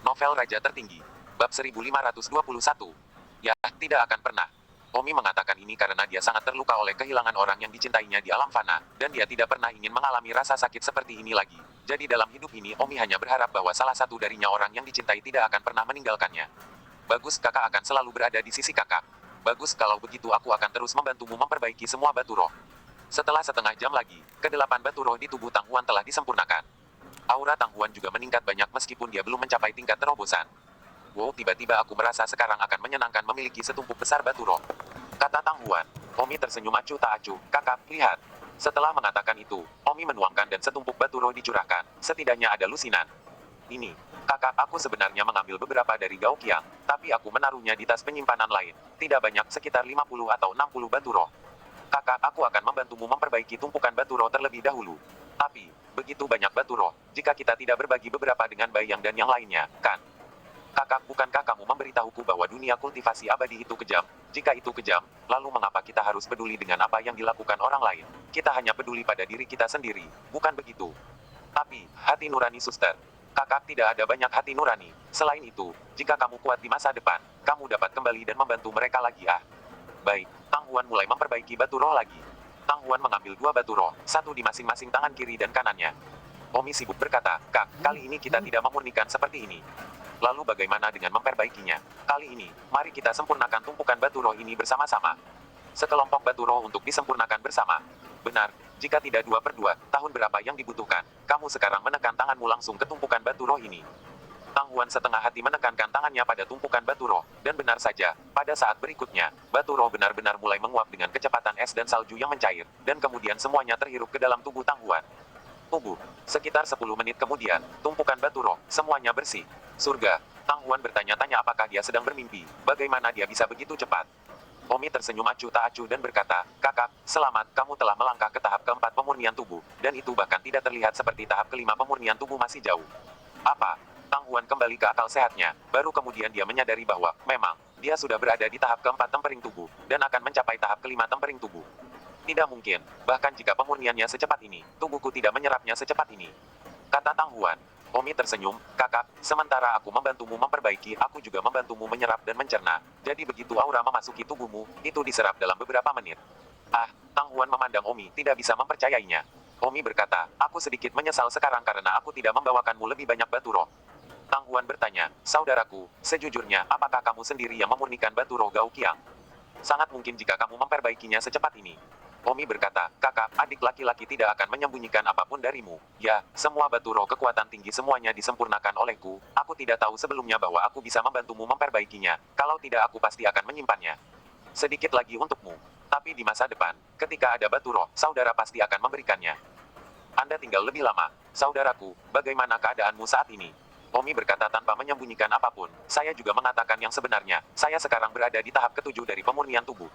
Novel Raja Tertinggi. Bab 1521. Ya, tidak akan pernah. Omi mengatakan ini karena dia sangat terluka oleh kehilangan orang yang dicintainya di alam fana, dan dia tidak pernah ingin mengalami rasa sakit seperti ini lagi. Jadi dalam hidup ini Omi hanya berharap bahwa salah satu darinya orang yang dicintai tidak akan pernah meninggalkannya. Bagus, kakak akan selalu berada di sisi kakak. Bagus, kalau begitu aku akan terus membantumu memperbaiki semua batu roh. Setelah setengah jam lagi, kedelapan batu roh di tubuh Tang Huan telah disempurnakan. Aura Tang Huan juga meningkat banyak meskipun dia belum mencapai tingkat terobosan. Wow, tiba-tiba aku merasa sekarang akan menyenangkan memiliki setumpuk besar batu roh. Kata Tang Huan. Omi tersenyum acuh tak acuh. Kakak, lihat. Setelah mengatakan itu, Omi menuangkan dan setumpuk batu roh dicurahkan. Setidaknya ada lusinan. Ini. Kakak, aku sebenarnya mengambil beberapa dari Gao Qiang, tapi aku menaruhnya di tas penyimpanan lain. Tidak banyak, sekitar 50 atau 60 batu roh. Kakak, aku akan membantumu memperbaiki tumpukan batu roh terlebih dahulu. Tapi, begitu banyak batu roh, jika kita tidak berbagi beberapa dengan Baiyang dan yang lainnya, kan? Kakak, bukankah kamu memberitahuku bahwa dunia kultivasi abadi itu kejam? Jika itu kejam, lalu mengapa kita harus peduli dengan apa yang dilakukan orang lain? Kita hanya peduli pada diri kita sendiri, bukan begitu? Tapi, hati nurani suster. Kakak tidak ada banyak hati nurani. Selain itu, jika kamu kuat di masa depan, kamu dapat kembali dan membantu mereka lagi. Baik, Tang Huan mulai memperbaiki batu roh lagi. Tang Huan mengambil dua batu roh, satu di masing-masing tangan kiri dan kanannya. Omi sibuk berkata, Kak, kali ini kita tidak memurnikan seperti ini. Lalu bagaimana dengan memperbaikinya? Kali ini, mari kita sempurnakan tumpukan batu roh ini bersama-sama. Sekelompok batu roh untuk disempurnakan bersama. Benar, jika tidak 2/2, tahun berapa yang dibutuhkan? Kamu sekarang menekan tanganmu langsung ke tumpukan batu roh ini. Tang Huan setengah hati menekankan tangannya pada tumpukan batu roh, dan benar saja, pada saat berikutnya, batu roh benar-benar mulai menguap dengan kecepatan es dan salju yang mencair, dan kemudian semuanya terhirup ke dalam tubuh Tang Huan. Tubuh. Sekitar 10 menit kemudian, tumpukan batu roh, semuanya bersih. Surga. Tang Huan bertanya-tanya apakah dia sedang bermimpi, bagaimana dia bisa begitu cepat. Omi tersenyum acuh tak acuh dan berkata, Kakak, selamat, kamu telah melangkah ke tahap keempat pemurnian tubuh, dan itu bahkan tidak terlihat seperti tahap kelima pemurnian tubuh masih jauh. Apa? Tang Huan kembali ke akal sehatnya, baru kemudian dia menyadari bahwa, memang, dia sudah berada di tahap keempat tempering tubuh, dan akan mencapai tahap kelima tempering tubuh. Tidak mungkin, bahkan jika pemurniannya secepat ini, tubuhku tidak menyerapnya secepat ini. Kata Tang Huan. Omi tersenyum, kakak, sementara aku membantumu memperbaiki, aku juga membantumu menyerap dan mencerna. Jadi begitu aura memasuki tubuhmu, itu diserap dalam beberapa menit. Tang Huan memandang Omi, tidak bisa mempercayainya. Omi berkata, aku sedikit menyesal sekarang karena aku tidak membawakanmu lebih banyak batu roh. Tang Huan bertanya, saudaraku, sejujurnya, apakah kamu sendiri yang memurnikan batu roh Gao Qiang? Sangat mungkin jika kamu memperbaikinya secepat ini. Omi berkata, kakak, adik laki-laki tidak akan menyembunyikan apapun darimu. Ya, semua batu roh kekuatan tinggi semuanya disempurnakan olehku. Aku tidak tahu sebelumnya bahwa aku bisa membantumu memperbaikinya. Kalau tidak aku pasti akan menyimpannya. Sedikit lagi untukmu. Tapi di masa depan, ketika ada batu roh, saudara pasti akan memberikannya. Anda tinggal lebih lama. Saudaraku, bagaimana keadaanmu saat ini? Omi berkata tanpa menyembunyikan apapun. Saya juga mengatakan yang sebenarnya. Saya sekarang berada di tahap ketujuh dari pemurnian tubuh.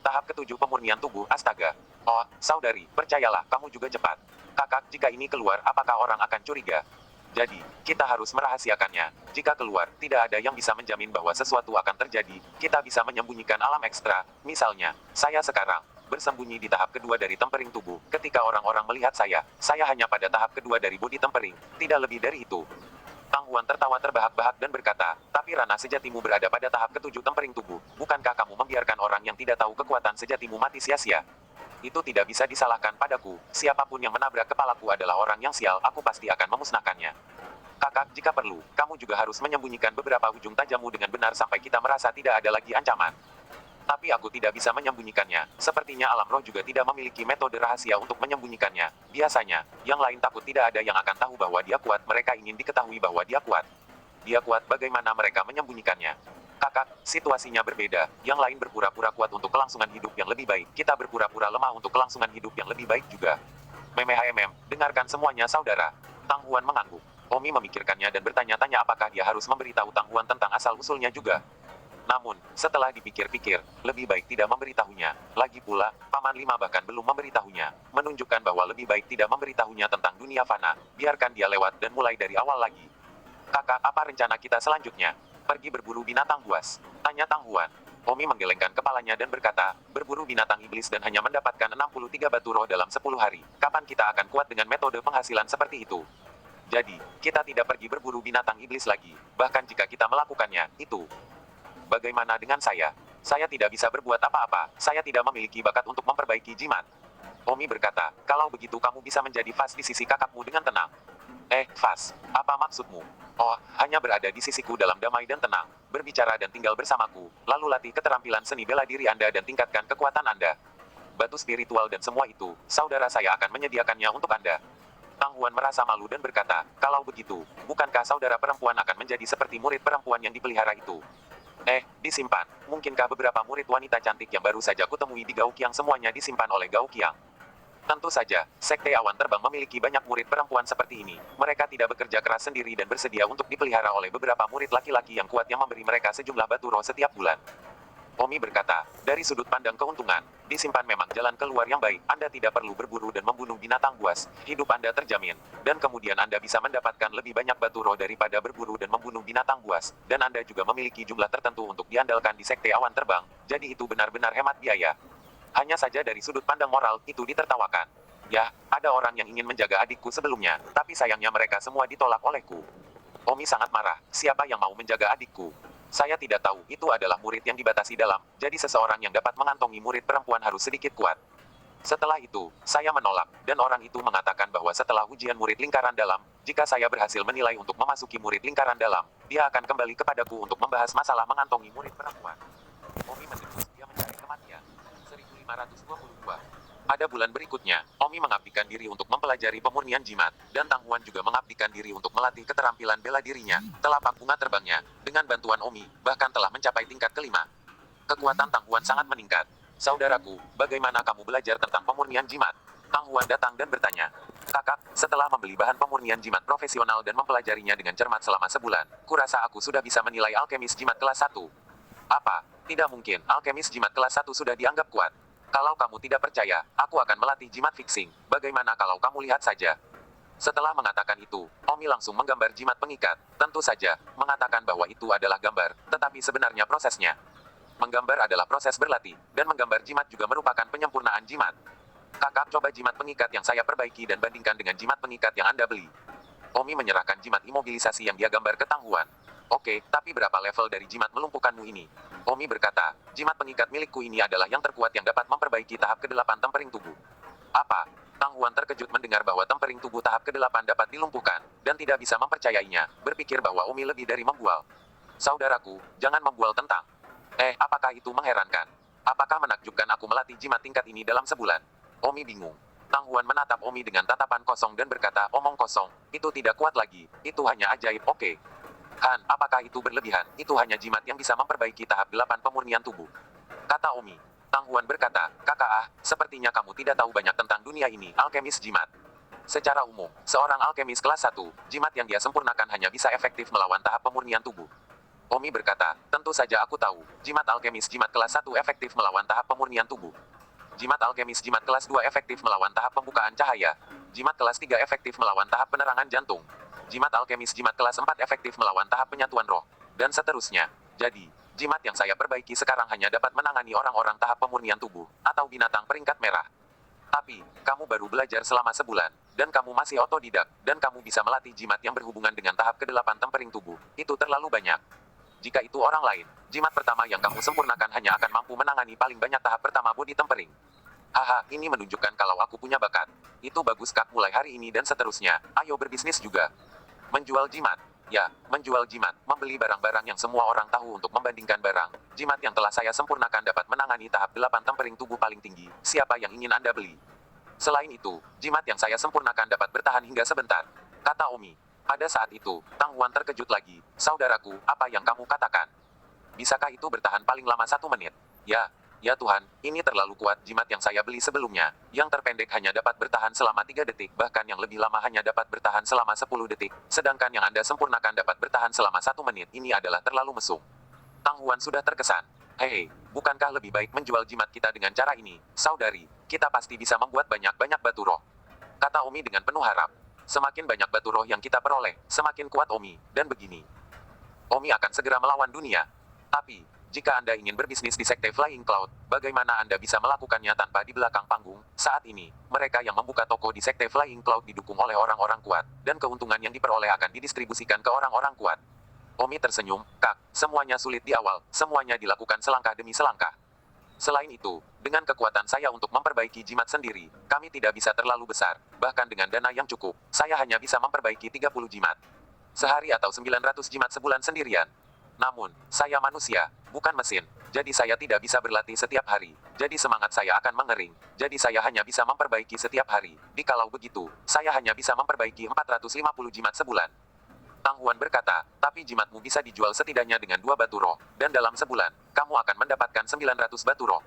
Tahap ketujuh pemurnian tubuh, astaga. Oh, saudari, percayalah, kamu juga cepat. Kakak, jika ini keluar, apakah orang akan curiga? Jadi, kita harus merahasiakannya. Jika keluar, tidak ada yang bisa menjamin bahwa sesuatu akan terjadi. Kita bisa menyembunyikan alam ekstra. Misalnya, saya sekarang bersembunyi di tahap kedua dari tempering tubuh. Ketika orang-orang melihat saya hanya pada tahap kedua dari bodi tempering. Tidak lebih dari itu. Tang Huan tertawa terbahak-bahak dan berkata, tapi ranah sejatimu berada pada tahap ketujuh tempering tubuh. Bukankah kamu membiarkan orang yang tidak tahu kekuatan sejatimu mati sia-sia? Itu tidak bisa disalahkan padaku. Siapapun yang menabrak kepalaku adalah orang yang sial, aku pasti akan memusnahkannya. Kakak, jika perlu, kamu juga harus menyembunyikan beberapa ujung tajammu dengan benar sampai kita merasa tidak ada lagi ancaman. Tapi aku tidak bisa menyembunyikannya. Sepertinya alam roh juga tidak memiliki metode rahasia untuk menyembunyikannya. Biasanya, yang lain takut tidak ada yang akan tahu bahwa dia kuat. Mereka ingin diketahui bahwa dia kuat. Dia kuat, bagaimana mereka menyembunyikannya? Kakak, situasinya berbeda. Yang lain berpura-pura kuat untuk kelangsungan hidup yang lebih baik. Kita berpura-pura lemah untuk kelangsungan hidup yang lebih baik juga. Dengarkan semuanya saudara. Tang Huan mengangguk. Omi memikirkannya dan bertanya-tanya apakah dia harus memberitahu Tang Huan tentang asal-usulnya juga. Namun, setelah dipikir-pikir, lebih baik tidak memberitahunya. Lagi pula, Paman Lima bahkan belum memberitahunya. Menunjukkan bahwa lebih baik tidak memberitahunya tentang dunia fana. Biarkan dia lewat dan mulai dari awal lagi. Kakak, apa rencana kita selanjutnya? Pergi berburu binatang buas? Tanya Tang Huan. Omi menggelengkan kepalanya dan berkata, berburu binatang iblis dan hanya mendapatkan 63 batu roh dalam 10 hari. Kapan kita akan kuat dengan metode penghasilan seperti itu? Jadi, kita tidak pergi berburu binatang iblis lagi. Bahkan jika kita melakukannya, itu. Bagaimana dengan saya? Saya tidak bisa berbuat apa-apa. Saya tidak memiliki bakat untuk memperbaiki jimat. Omi berkata, kalau begitu kamu bisa menjadi Fas di sisi kakakmu dengan tenang. Fas, apa maksudmu? Oh, hanya berada di sisiku dalam damai dan tenang, berbicara dan tinggal bersamaku, lalu latih keterampilan seni bela diri Anda dan tingkatkan kekuatan Anda. Batu spiritual dan semua itu, saudara saya akan menyediakannya untuk Anda. Tang Huan merasa malu dan berkata, kalau begitu, bukankah saudara perempuan akan menjadi seperti murid perempuan yang dipelihara itu? Disimpan. Mungkinkah beberapa murid wanita cantik yang baru saja kutemui di Gao Qiang semuanya disimpan oleh Gao Qiang? Tentu saja, Sekte Awan Terbang memiliki banyak murid perempuan seperti ini. Mereka tidak bekerja keras sendiri dan bersedia untuk dipelihara oleh beberapa murid laki-laki yang kuat yang memberi mereka sejumlah batu roh setiap bulan. Omi berkata, dari sudut pandang keuntungan, disimpan memang jalan keluar yang baik. Anda tidak perlu berburu dan membunuh binatang buas. Hidup Anda terjamin. Dan kemudian Anda bisa mendapatkan lebih banyak batu roh daripada berburu dan membunuh binatang buas. Dan Anda juga memiliki jumlah tertentu untuk diandalkan di Sekte Awan Terbang. Jadi itu benar-benar hemat biaya. Hanya saja dari sudut pandang moral, itu ditertawakan. Ya, ada orang yang ingin menjaga adikku sebelumnya, tapi sayangnya mereka semua ditolak olehku. Omi sangat marah, siapa yang mau menjaga adikku? Saya tidak tahu, itu adalah murid yang dibatasi dalam, jadi seseorang yang dapat mengantongi murid perempuan harus sedikit kuat. Setelah itu, saya menolak, dan orang itu mengatakan bahwa setelah ujian murid lingkaran dalam, jika saya berhasil menilai untuk memasuki murid lingkaran dalam, dia akan kembali kepadaku untuk membahas masalah mengantongi murid perempuan. Omi mendengus, dia mencari kematian. 1522. Pada bulan berikutnya, Omi mengabdikan diri untuk mempelajari pemurnian jimat, dan Tang Huan juga mengabdikan diri untuk melatih keterampilan bela dirinya. Telapak bunga terbangnya, dengan bantuan Omi, bahkan telah mencapai tingkat kelima. Kekuatan Tang Huan sangat meningkat. Saudaraku, bagaimana kamu belajar tentang pemurnian jimat? Tang Huan datang dan bertanya. Kakak, setelah membeli bahan pemurnian jimat profesional dan mempelajarinya dengan cermat selama sebulan, kurasa aku sudah bisa menilai alkemis jimat kelas 1. Apa? Tidak mungkin, alkemis jimat kelas 1 sudah dianggap kuat. Kalau kamu tidak percaya, aku akan melatih jimat fixing. Bagaimana kalau kamu lihat saja? Setelah mengatakan itu, Omi langsung menggambar jimat pengikat. Tentu saja, mengatakan bahwa itu adalah gambar, tetapi sebenarnya prosesnya. Menggambar adalah proses berlatih, dan menggambar jimat juga merupakan penyempurnaan jimat. Kakak, coba jimat pengikat yang saya perbaiki dan bandingkan dengan jimat pengikat yang Anda beli. Omi menyerahkan jimat imobilisasi yang dia gambar ke Tang Huan. Oke, tapi berapa level dari jimat melumpuhkanmu ini? Omi berkata, jimat pengikat milikku ini adalah yang terkuat yang dapat memperbaiki tahap ke-8 tempering tubuh. Apa? Tang Huan terkejut mendengar bahwa tempering tubuh tahap ke-8 dapat dilumpuhkan, dan tidak bisa mempercayainya, berpikir bahwa Omi lebih dari membual. Saudaraku, jangan membual tentang. Apakah itu mengherankan? Apakah menakjubkan aku melatih jimat tingkat ini dalam sebulan? Omi bingung. Tang Huan menatap Omi dengan tatapan kosong dan berkata, omong kosong, itu tidak kuat lagi, itu hanya ajaib, oke. Han, apakah itu berlebihan? Itu hanya jimat yang bisa memperbaiki tahap 8 pemurnian tubuh. Kata Omi. Tang Huan berkata, kakak sepertinya kamu tidak tahu banyak tentang dunia ini, alkemis jimat. Secara umum, seorang alkemis kelas 1, jimat yang dia sempurnakan hanya bisa efektif melawan tahap pemurnian tubuh. Omi berkata, tentu saja aku tahu, jimat alkemis jimat kelas 1 efektif melawan tahap pemurnian tubuh. Jimat alkemis jimat kelas 2 efektif melawan tahap pembukaan cahaya. Jimat kelas 3 efektif melawan tahap penerangan jantung. Jimat alkemis jimat kelas 4 efektif melawan tahap penyatuan roh. Dan seterusnya. Jadi, jimat yang saya perbaiki sekarang hanya dapat menangani orang-orang tahap pemurnian tubuh, atau binatang peringkat merah. Tapi, kamu baru belajar selama sebulan, dan kamu masih otodidak, dan kamu bisa melatih jimat yang berhubungan dengan tahap ke-8 tempering tubuh. Itu terlalu banyak. Jika itu orang lain, jimat pertama yang kamu sempurnakan hanya akan mampu menangani paling banyak tahap pertama body tempering. Haha, ini menunjukkan kalau aku punya bakat. Itu bagus Kak, mulai hari ini dan seterusnya, ayo berbisnis juga. Menjual jimat. Ya, menjual jimat, membeli barang-barang yang semua orang tahu untuk membandingkan barang. Jimat yang telah saya sempurnakan dapat menangani tahap 8 tempering tubuh paling tinggi. Siapa yang ingin Anda beli? Selain itu, jimat yang saya sempurnakan dapat bertahan hingga sebentar. Kata Omi. Pada saat itu, Tang Huan terkejut lagi. Saudaraku, apa yang kamu katakan? Bisakah itu bertahan paling lama 1 menit? Ya Tuhan, ini terlalu kuat. Jimat yang saya beli sebelumnya, yang terpendek hanya dapat bertahan selama 3 detik, bahkan yang lebih lama hanya dapat bertahan selama 10 detik, sedangkan yang Anda sempurnakan dapat bertahan selama 1 menit. Ini adalah terlalu mesum. Tang Huan sudah terkesan. Hei, bukankah lebih baik menjual jimat kita dengan cara ini, saudari? Kita pasti bisa membuat banyak-banyak batu roh. Kata Omi dengan penuh harap. Semakin banyak batu roh yang kita peroleh, semakin kuat Omi, dan begini. Omi akan segera melawan dunia. Tapi, Jika Anda ingin berbisnis di Sekte Flying Cloud, bagaimana Anda bisa melakukannya tanpa di belakang panggung? Saat ini, mereka yang membuka toko di Sekte Flying Cloud didukung oleh orang-orang kuat, dan keuntungan yang diperoleh akan didistribusikan ke orang-orang kuat. Omi tersenyum, Kak, semuanya sulit di awal, semuanya dilakukan selangkah demi selangkah. Selain itu, dengan kekuatan saya untuk memperbaiki jimat sendiri, kami tidak bisa terlalu besar, bahkan dengan dana yang cukup, saya hanya bisa memperbaiki 30 jimat sehari atau 900 jimat sebulan sendirian. Namun, saya manusia, bukan mesin, jadi saya tidak bisa berlatih setiap hari, jadi semangat saya akan mengering, jadi saya hanya bisa memperbaiki setiap hari, dikalau begitu, saya hanya bisa memperbaiki 450 jimat sebulan. Tang Huan berkata, tapi jimatmu bisa dijual setidaknya dengan 2 batu roh, dan dalam sebulan, kamu akan mendapatkan 900 batu roh.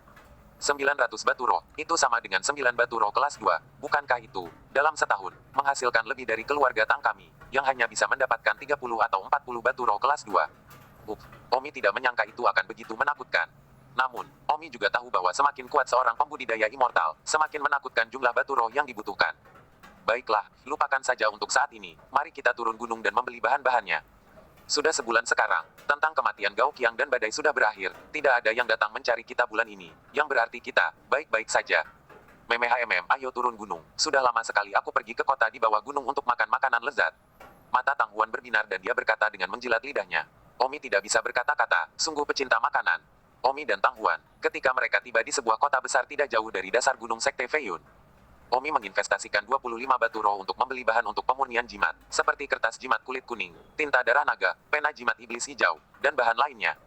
900 batu roh, itu sama dengan 9 batu roh kelas 2, bukankah itu, dalam setahun, menghasilkan lebih dari keluarga Tang kami, yang hanya bisa mendapatkan 30 atau 40 batu roh kelas 2. Omi tidak menyangka itu akan begitu menakutkan. Namun, Omi juga tahu bahwa semakin kuat seorang pembudidaya immortal, semakin menakutkan jumlah batu roh yang dibutuhkan. Baiklah, lupakan saja untuk saat ini, mari kita turun gunung dan membeli bahan-bahannya. Sudah sebulan sekarang, tentang kematian Gao Qiang dan badai sudah berakhir, tidak ada yang datang mencari kita bulan ini, yang berarti kita, baik-baik saja. Ayo turun gunung, sudah lama sekali aku pergi ke kota di bawah gunung untuk makan makanan lezat. Mata Tang Huan berbinar dan dia berkata dengan menjilat lidahnya. Omi tidak bisa berkata-kata, sungguh pecinta makanan. Omi dan Tang Huan, ketika mereka tiba di sebuah kota besar tidak jauh dari dasar gunung Sekte Feiyun. Omi menginvestasikan 25 batu roh untuk membeli bahan untuk pemurnian jimat, seperti kertas jimat kulit kuning, tinta darah naga, pena jimat iblis hijau, dan bahan lainnya.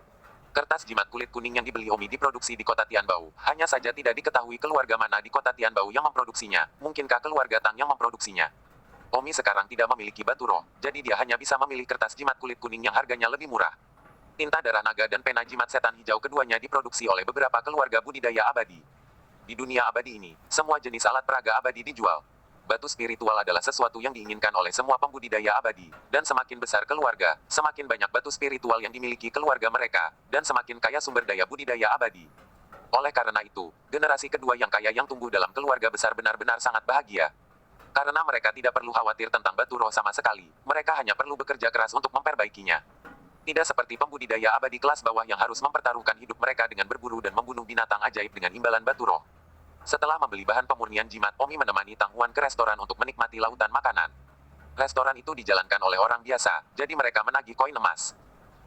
Kertas jimat kulit kuning yang dibeli Omi diproduksi di kota Tianbao, hanya saja tidak diketahui keluarga mana di kota Tianbao yang memproduksinya, mungkinkah keluarga Tang yang memproduksinya. Omi sekarang tidak memiliki batu roh, jadi dia hanya bisa memilih kertas jimat kulit kuning yang harganya lebih murah. Tinta darah naga dan pena jimat setan hijau keduanya diproduksi oleh beberapa keluarga budidaya abadi. Di dunia abadi ini, semua jenis alat peraga abadi dijual. Batu spiritual adalah sesuatu yang diinginkan oleh semua pembudidaya abadi, dan semakin besar keluarga, semakin banyak batu spiritual yang dimiliki keluarga mereka, dan semakin kaya sumber daya budidaya abadi. Oleh karena itu, generasi kedua yang kaya yang tumbuh dalam keluarga besar benar-benar sangat bahagia. Karena mereka tidak perlu khawatir tentang batu roh sama sekali, mereka hanya perlu bekerja keras untuk memperbaikinya. Tidak seperti pembudidaya abadi kelas bawah yang harus mempertaruhkan hidup mereka dengan berburu dan membunuh binatang ajaib dengan imbalan batu roh. Setelah membeli bahan pemurnian jimat, Omi menemani Tang Huan ke restoran untuk menikmati lautan makanan. Restoran itu dijalankan oleh orang biasa, jadi mereka menagih koin emas.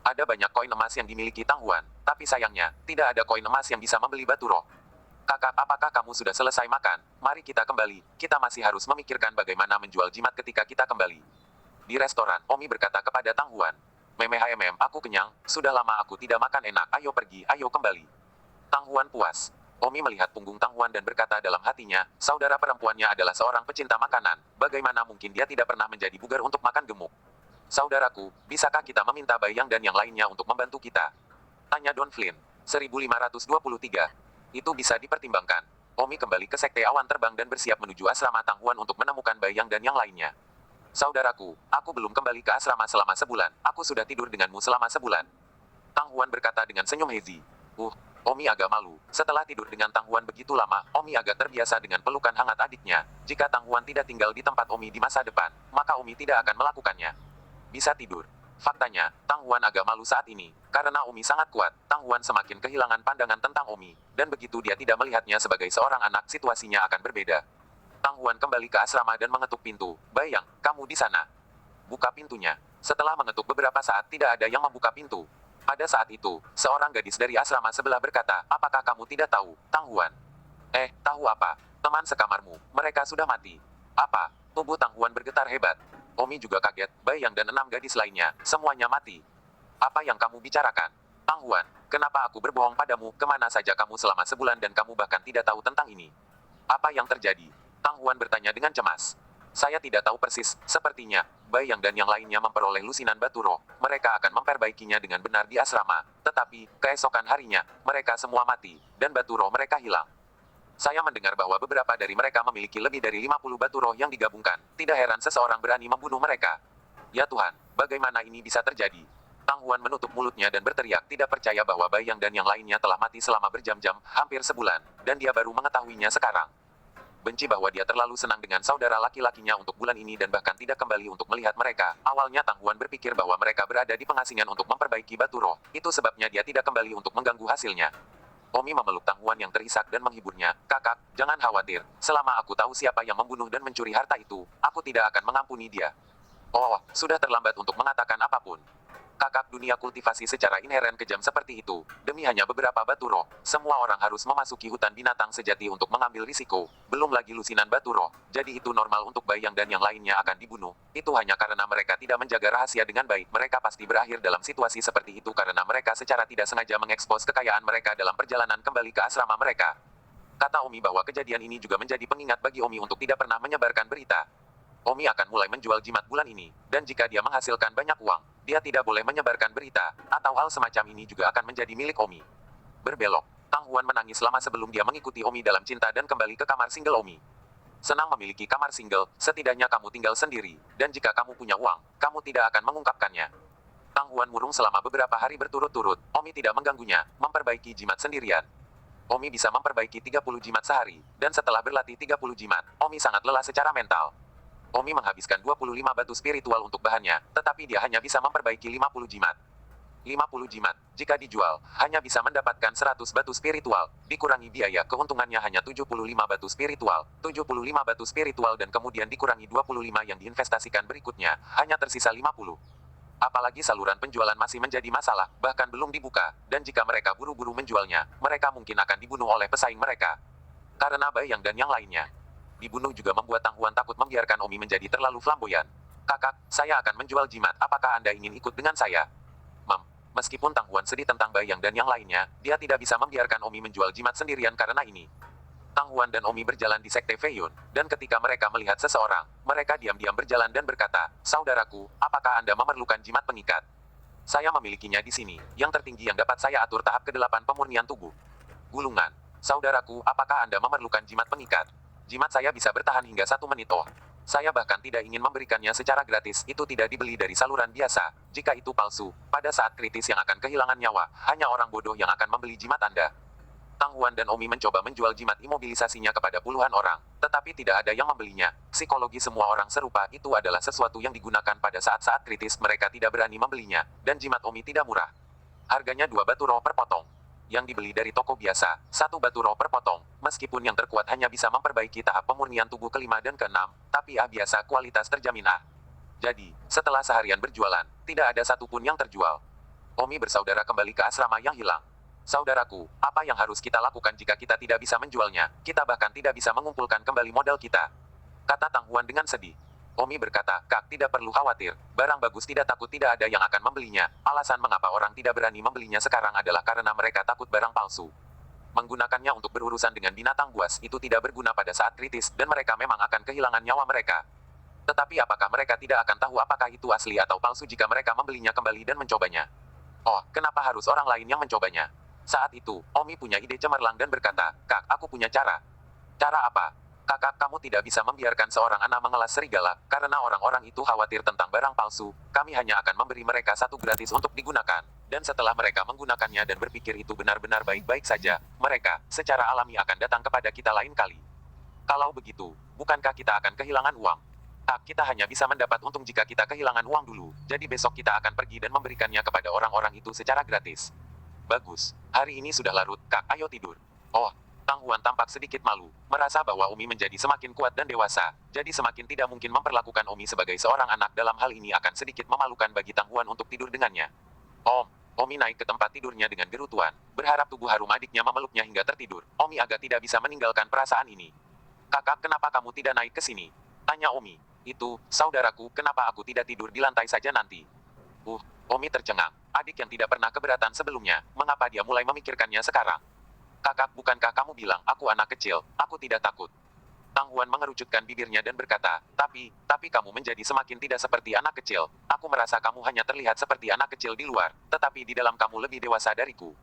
Ada banyak koin emas yang dimiliki Tang Huan, tapi sayangnya, tidak ada koin emas yang bisa membeli batu roh. Kakak, apakah kamu sudah selesai makan? Mari kita kembali, kita masih harus memikirkan bagaimana menjual jimat ketika kita kembali. Di restoran, Omi berkata kepada Tang Huan, aku kenyang, sudah lama aku tidak makan enak, ayo pergi, ayo kembali. Tang Huan puas. Omi melihat punggung Tang Huan dan berkata dalam hatinya, saudara perempuannya adalah seorang pecinta makanan, bagaimana mungkin dia tidak pernah menjadi bugar untuk makan gemuk? Saudaraku, bisakah kita meminta Bai Yang dan yang lainnya untuk membantu kita? Tanya Don Flynn. 1523. Itu bisa dipertimbangkan. Omi kembali ke Sekte Awan Terbang dan bersiap menuju asrama Tang Huan untuk menemukan Bai Yang dan yang lainnya. Saudaraku, aku belum kembali ke asrama selama sebulan, aku sudah tidur denganmu selama sebulan. Tang Huan berkata dengan senyum hezi. Omi agak malu. Setelah tidur dengan Tang Huan begitu lama, Omi agak terbiasa dengan pelukan hangat adiknya. Jika Tang Huan tidak tinggal di tempat Omi di masa depan, maka Omi tidak akan melakukannya. Bisa tidur. Faktanya, Tang Huan agak malu saat ini. Karena Omi sangat kuat, Tang Huan semakin kehilangan pandangan tentang Omi. Dan begitu dia tidak melihatnya sebagai seorang anak, situasinya akan berbeda. Tang Huan kembali ke asrama dan mengetuk pintu. Bai Yang, kamu di sana. Buka pintunya. Setelah mengetuk beberapa saat tidak ada yang membuka pintu. Pada saat itu, seorang gadis dari asrama sebelah berkata, apakah kamu tidak tahu, Tang Huan? Tahu apa? Teman sekamarmu, mereka sudah mati. Apa? Tubuh Tang Huan bergetar hebat. Omi juga kaget, Bai Yang dan 6 gadis lainnya, semuanya mati. Apa yang kamu bicarakan? Tang Huan, kenapa aku berbohong padamu, kemana saja kamu selama sebulan dan kamu bahkan tidak tahu tentang ini? Apa yang terjadi? Tang Huan bertanya dengan cemas. Saya tidak tahu persis, sepertinya, Bai Yang dan yang lainnya memperoleh lusinan batu roh, mereka akan memperbaikinya dengan benar di asrama, tetapi, keesokan harinya, mereka semua mati, dan batu roh mereka hilang. Saya mendengar bahwa beberapa dari mereka memiliki lebih dari 50 batu roh yang digabungkan, tidak heran seseorang berani membunuh mereka. Ya Tuhan, bagaimana ini bisa terjadi? Tang Huan menutup mulutnya dan berteriak tidak percaya bahwa Bai Yang dan yang lainnya telah mati selama berjam-jam, hampir sebulan, dan dia baru mengetahuinya sekarang. Benci bahwa dia terlalu senang dengan saudara laki-lakinya untuk bulan ini dan bahkan tidak kembali untuk melihat mereka. Awalnya Tang Huan berpikir bahwa mereka berada di pengasingan untuk memperbaiki batu roh. Itu sebabnya dia tidak kembali untuk mengganggu hasilnya. Omi memeluk Tang Huan yang terisak dan menghiburnya. Kakak, jangan khawatir. Selama aku tahu siapa yang membunuh dan mencuri harta itu, aku tidak akan mengampuni dia. Oh, sudah terlambat untuk mengatakan apapun. Kakak, dunia kultivasi secara inheren kejam seperti itu. Demi hanya beberapa batu roh, semua orang harus memasuki hutan binatang sejati untuk mengambil risiko. Belum lagi lusinan batu roh. Jadi itu normal untuk Bayang dan yang lainnya akan dibunuh. Itu hanya karena mereka tidak menjaga rahasia dengan baik. Mereka pasti berakhir dalam situasi seperti itu karena mereka secara tidak sengaja mengekspos kekayaan mereka dalam perjalanan kembali ke asrama mereka. Kata Omi bahwa kejadian ini juga menjadi pengingat bagi Omi untuk tidak pernah menyebarkan berita. Omi akan mulai menjual jimat bulan ini, dan jika dia menghasilkan banyak uang, dia tidak boleh menyebarkan berita, atau hal semacam ini juga akan menjadi milik Omi. Berbelok, Tang Huan menangis lama sebelum dia mengikuti Omi dalam cinta dan kembali ke kamar single Omi. Senang memiliki kamar single, setidaknya kamu tinggal sendiri, dan jika kamu punya uang, kamu tidak akan mengungkapkannya. Tang Huan murung selama beberapa hari berturut-turut, Omi tidak mengganggunya, memperbaiki jimat sendirian. Omi bisa memperbaiki 30 jimat sehari, dan setelah berlatih 30 jimat, Omi sangat lelah secara mental. Omi menghabiskan 25 batu spiritual untuk bahannya, tetapi dia hanya bisa memperbaiki 50 jimat. 50 jimat, jika dijual, hanya bisa mendapatkan 100 batu spiritual, dikurangi biaya keuntungannya hanya 75 batu spiritual, 75 batu spiritual dan kemudian dikurangi 25 yang diinvestasikan berikutnya, hanya tersisa 50. Apalagi saluran penjualan masih menjadi masalah, bahkan belum dibuka, dan jika mereka buru-buru menjualnya, mereka mungkin akan dibunuh oleh pesaing mereka. Karena Bayang dan yang lainnya. Dibunuh juga membuat Tang Huan takut membiarkan Omi menjadi terlalu flamboyan. Kakak, saya akan menjual jimat, apakah Anda ingin ikut dengan saya? Meskipun Tang Huan sedih tentang Bayang dan yang lainnya, dia tidak bisa membiarkan Omi menjual jimat sendirian karena ini. Tang Huan dan Omi berjalan di Sekte Feiyun, dan ketika mereka melihat seseorang, mereka diam-diam berjalan dan berkata, "Saudaraku, apakah Anda memerlukan jimat pengikat? Saya memilikinya di sini, yang tertinggi yang dapat saya atur tahap ke-8 pemurnian tubuh." Gulungan. Saudaraku, apakah Anda memerlukan jimat pengikat? Jimat saya bisa bertahan hingga 1 menit. Oh. Saya bahkan tidak ingin memberikannya secara gratis, itu tidak dibeli dari saluran biasa. Jika itu palsu, pada saat kritis yang akan kehilangan nyawa, hanya orang bodoh yang akan membeli jimat Anda. Tang Huan dan Omi mencoba menjual jimat imobilisasinya kepada puluhan orang, tetapi tidak ada yang membelinya. Psikologi semua orang serupa itu adalah sesuatu yang digunakan pada saat-saat kritis, mereka tidak berani membelinya, dan jimat Omi tidak murah. Harganya 2 batu roh per potong. Yang dibeli dari toko biasa, 1 batu roh per potong, meskipun yang terkuat hanya bisa memperbaiki tahap pemurnian tubuh ke-5 dan ke-6, tapi A biasa kualitas terjamin A. Jadi, setelah seharian berjualan, tidak ada satupun yang terjual. Omi bersaudara kembali ke asrama yang hilang. Saudaraku, apa yang harus kita lakukan jika kita tidak bisa menjualnya? Kita bahkan tidak bisa mengumpulkan kembali modal kita. Kata Tang Huan dengan sedih. Omi berkata, "Kak, tidak perlu khawatir. Barang bagus tidak takut tidak ada yang akan membelinya. Alasan mengapa orang tidak berani membelinya sekarang adalah karena mereka takut barang palsu. Menggunakannya untuk berurusan dengan binatang buas itu tidak berguna pada saat kritis dan mereka memang akan kehilangan nyawa mereka. Tetapi apakah mereka tidak akan tahu apakah itu asli atau palsu jika mereka membelinya kembali dan mencobanya? Oh, kenapa harus orang lain yang mencobanya?" Saat itu, Omi punya ide cemerlang dan berkata, "Kak, aku punya cara." "Cara apa?" "Kakak, kamu tidak bisa membiarkan seorang anak mengelas serigala, karena orang-orang itu khawatir tentang barang palsu. Kami hanya akan memberi mereka 1 gratis untuk digunakan. Dan setelah mereka menggunakannya dan berpikir itu benar-benar baik-baik saja, mereka, secara alami akan datang kepada kita lain kali. Kalau begitu, bukankah kita akan kehilangan uang? Kak, kita hanya bisa mendapat untung jika kita kehilangan uang dulu, jadi besok kita akan pergi dan memberikannya kepada orang-orang itu secara gratis." "Bagus. Hari ini sudah larut, Kak, ayo tidur." Oh. Tang Huan tampak sedikit malu, merasa bahwa Omi menjadi semakin kuat dan dewasa, jadi semakin tidak mungkin memperlakukan Omi sebagai seorang anak dalam hal ini akan sedikit memalukan bagi Tang Huan untuk tidur dengannya. Omi naik ke tempat tidurnya dengan gerutuan, berharap tubuh harum adiknya memeluknya hingga tertidur. Omi agak tidak bisa meninggalkan perasaan ini. "Kakak, kenapa kamu tidak naik ke sini?" tanya Omi. "Itu, saudaraku, kenapa aku tidak tidur di lantai saja nanti?" Omi tercengang. Adik yang tidak pernah keberatan sebelumnya, mengapa dia mulai memikirkannya sekarang? "Kakak, bukankah kamu bilang aku anak kecil, aku tidak takut?" Tang Huan mengerucutkan bibirnya dan berkata, tapi kamu menjadi semakin tidak seperti anak kecil. Aku merasa kamu hanya terlihat seperti anak kecil di luar, tetapi di dalam kamu lebih dewasa dariku."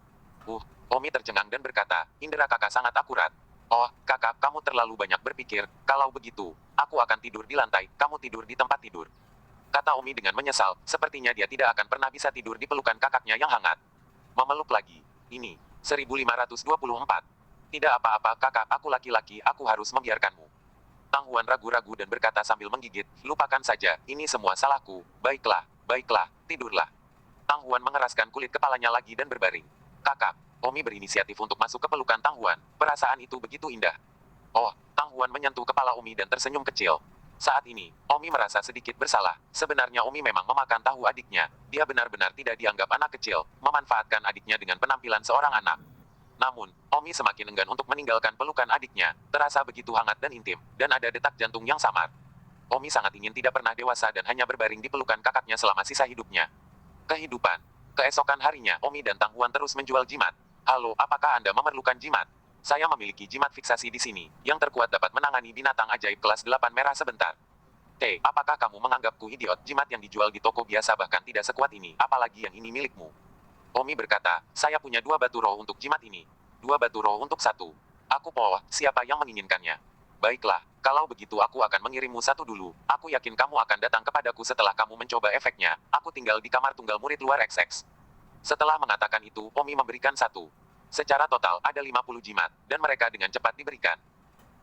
Omi tercengang dan berkata, "Indera kakak sangat akurat." "Oh, kakak, kamu terlalu banyak berpikir. Kalau begitu, aku akan tidur di lantai, kamu tidur di tempat tidur." Kata Omi dengan menyesal, sepertinya dia tidak akan pernah bisa tidur di pelukan kakaknya yang hangat. Memeluk lagi. Ini, 1524. Tidak apa-apa kakak, aku laki-laki, aku harus membiarkanmu. Tang Huan ragu-ragu dan berkata sambil menggigit, lupakan saja, ini semua salahku, baiklah, baiklah, tidurlah. Tang Huan mengeraskan kulit kepalanya lagi dan berbaring. Kakak, Omi berinisiatif untuk masuk ke pelukan Tang Huan, perasaan itu begitu indah. Oh, Tang Huan menyentuh kepala Omi dan tersenyum kecil. Saat ini, Omi merasa sedikit bersalah. Sebenarnya Omi memang memakan tahu adiknya. Dia benar-benar tidak dianggap anak kecil, memanfaatkan adiknya dengan penampilan seorang anak. Namun, Omi semakin enggan untuk meninggalkan pelukan adiknya, terasa begitu hangat dan intim, dan ada detak jantung yang samar. Omi sangat ingin tidak pernah dewasa dan hanya berbaring di pelukan kakaknya selama sisa hidupnya. Kehidupan. Keesokan harinya, Omi dan Tang Huan terus menjual jimat. Halo, apakah Anda memerlukan jimat? Saya memiliki jimat fiksasi di sini, yang terkuat dapat menangani binatang ajaib kelas 8 merah sebentar. Apakah kamu menganggapku idiot? Jimat yang dijual di toko biasa bahkan tidak sekuat ini, apalagi yang ini milikmu. Omi berkata, saya punya 2 batu roh untuk jimat ini. 2 batu roh untuk 1. Aku poh, siapa yang menginginkannya? Baiklah, kalau begitu aku akan mengirimmu 1 dulu. Aku yakin kamu akan datang kepadaku setelah kamu mencoba efeknya. Aku tinggal di kamar tunggal murid luar XX. Setelah mengatakan itu, Omi memberikan 1. Secara total, ada 50 jimat, dan mereka dengan cepat diberikan.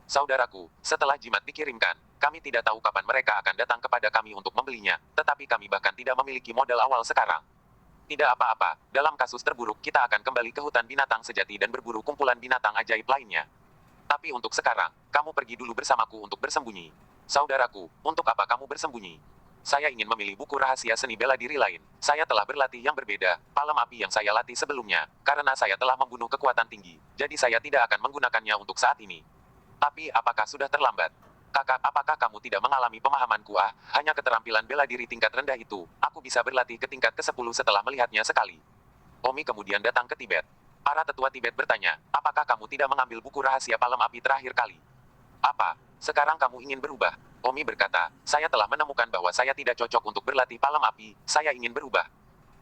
Saudaraku, setelah jimat dikirimkan, kami tidak tahu kapan mereka akan datang kepada kami untuk membelinya, tetapi kami bahkan tidak memiliki modal awal sekarang. Tidak apa-apa, dalam kasus terburuk kita akan kembali ke hutan binatang sejati dan berburu kumpulan binatang ajaib lainnya. Tapi untuk sekarang, kamu pergi dulu bersamaku untuk bersembunyi. Saudaraku, untuk apa kamu bersembunyi? Saya ingin memilih buku rahasia seni bela diri lain. Saya telah berlatih yang berbeda, palem api yang saya latih sebelumnya, karena saya telah membunuh kekuatan tinggi, jadi saya tidak akan menggunakannya untuk saat ini. Tapi apakah sudah terlambat? Kakak, apakah kamu tidak mengalami pemahamanku? Hanya keterampilan bela diri tingkat rendah itu, aku bisa berlatih ke tingkat ke-10 setelah melihatnya sekali. Omi kemudian datang ke Tibet. Para tetua Tibet bertanya, apakah kamu tidak mengambil buku rahasia palem api terakhir kali? Apa? Sekarang kamu ingin berubah? Omi berkata, saya telah menemukan bahwa saya tidak cocok untuk berlatih palem api, saya ingin berubah.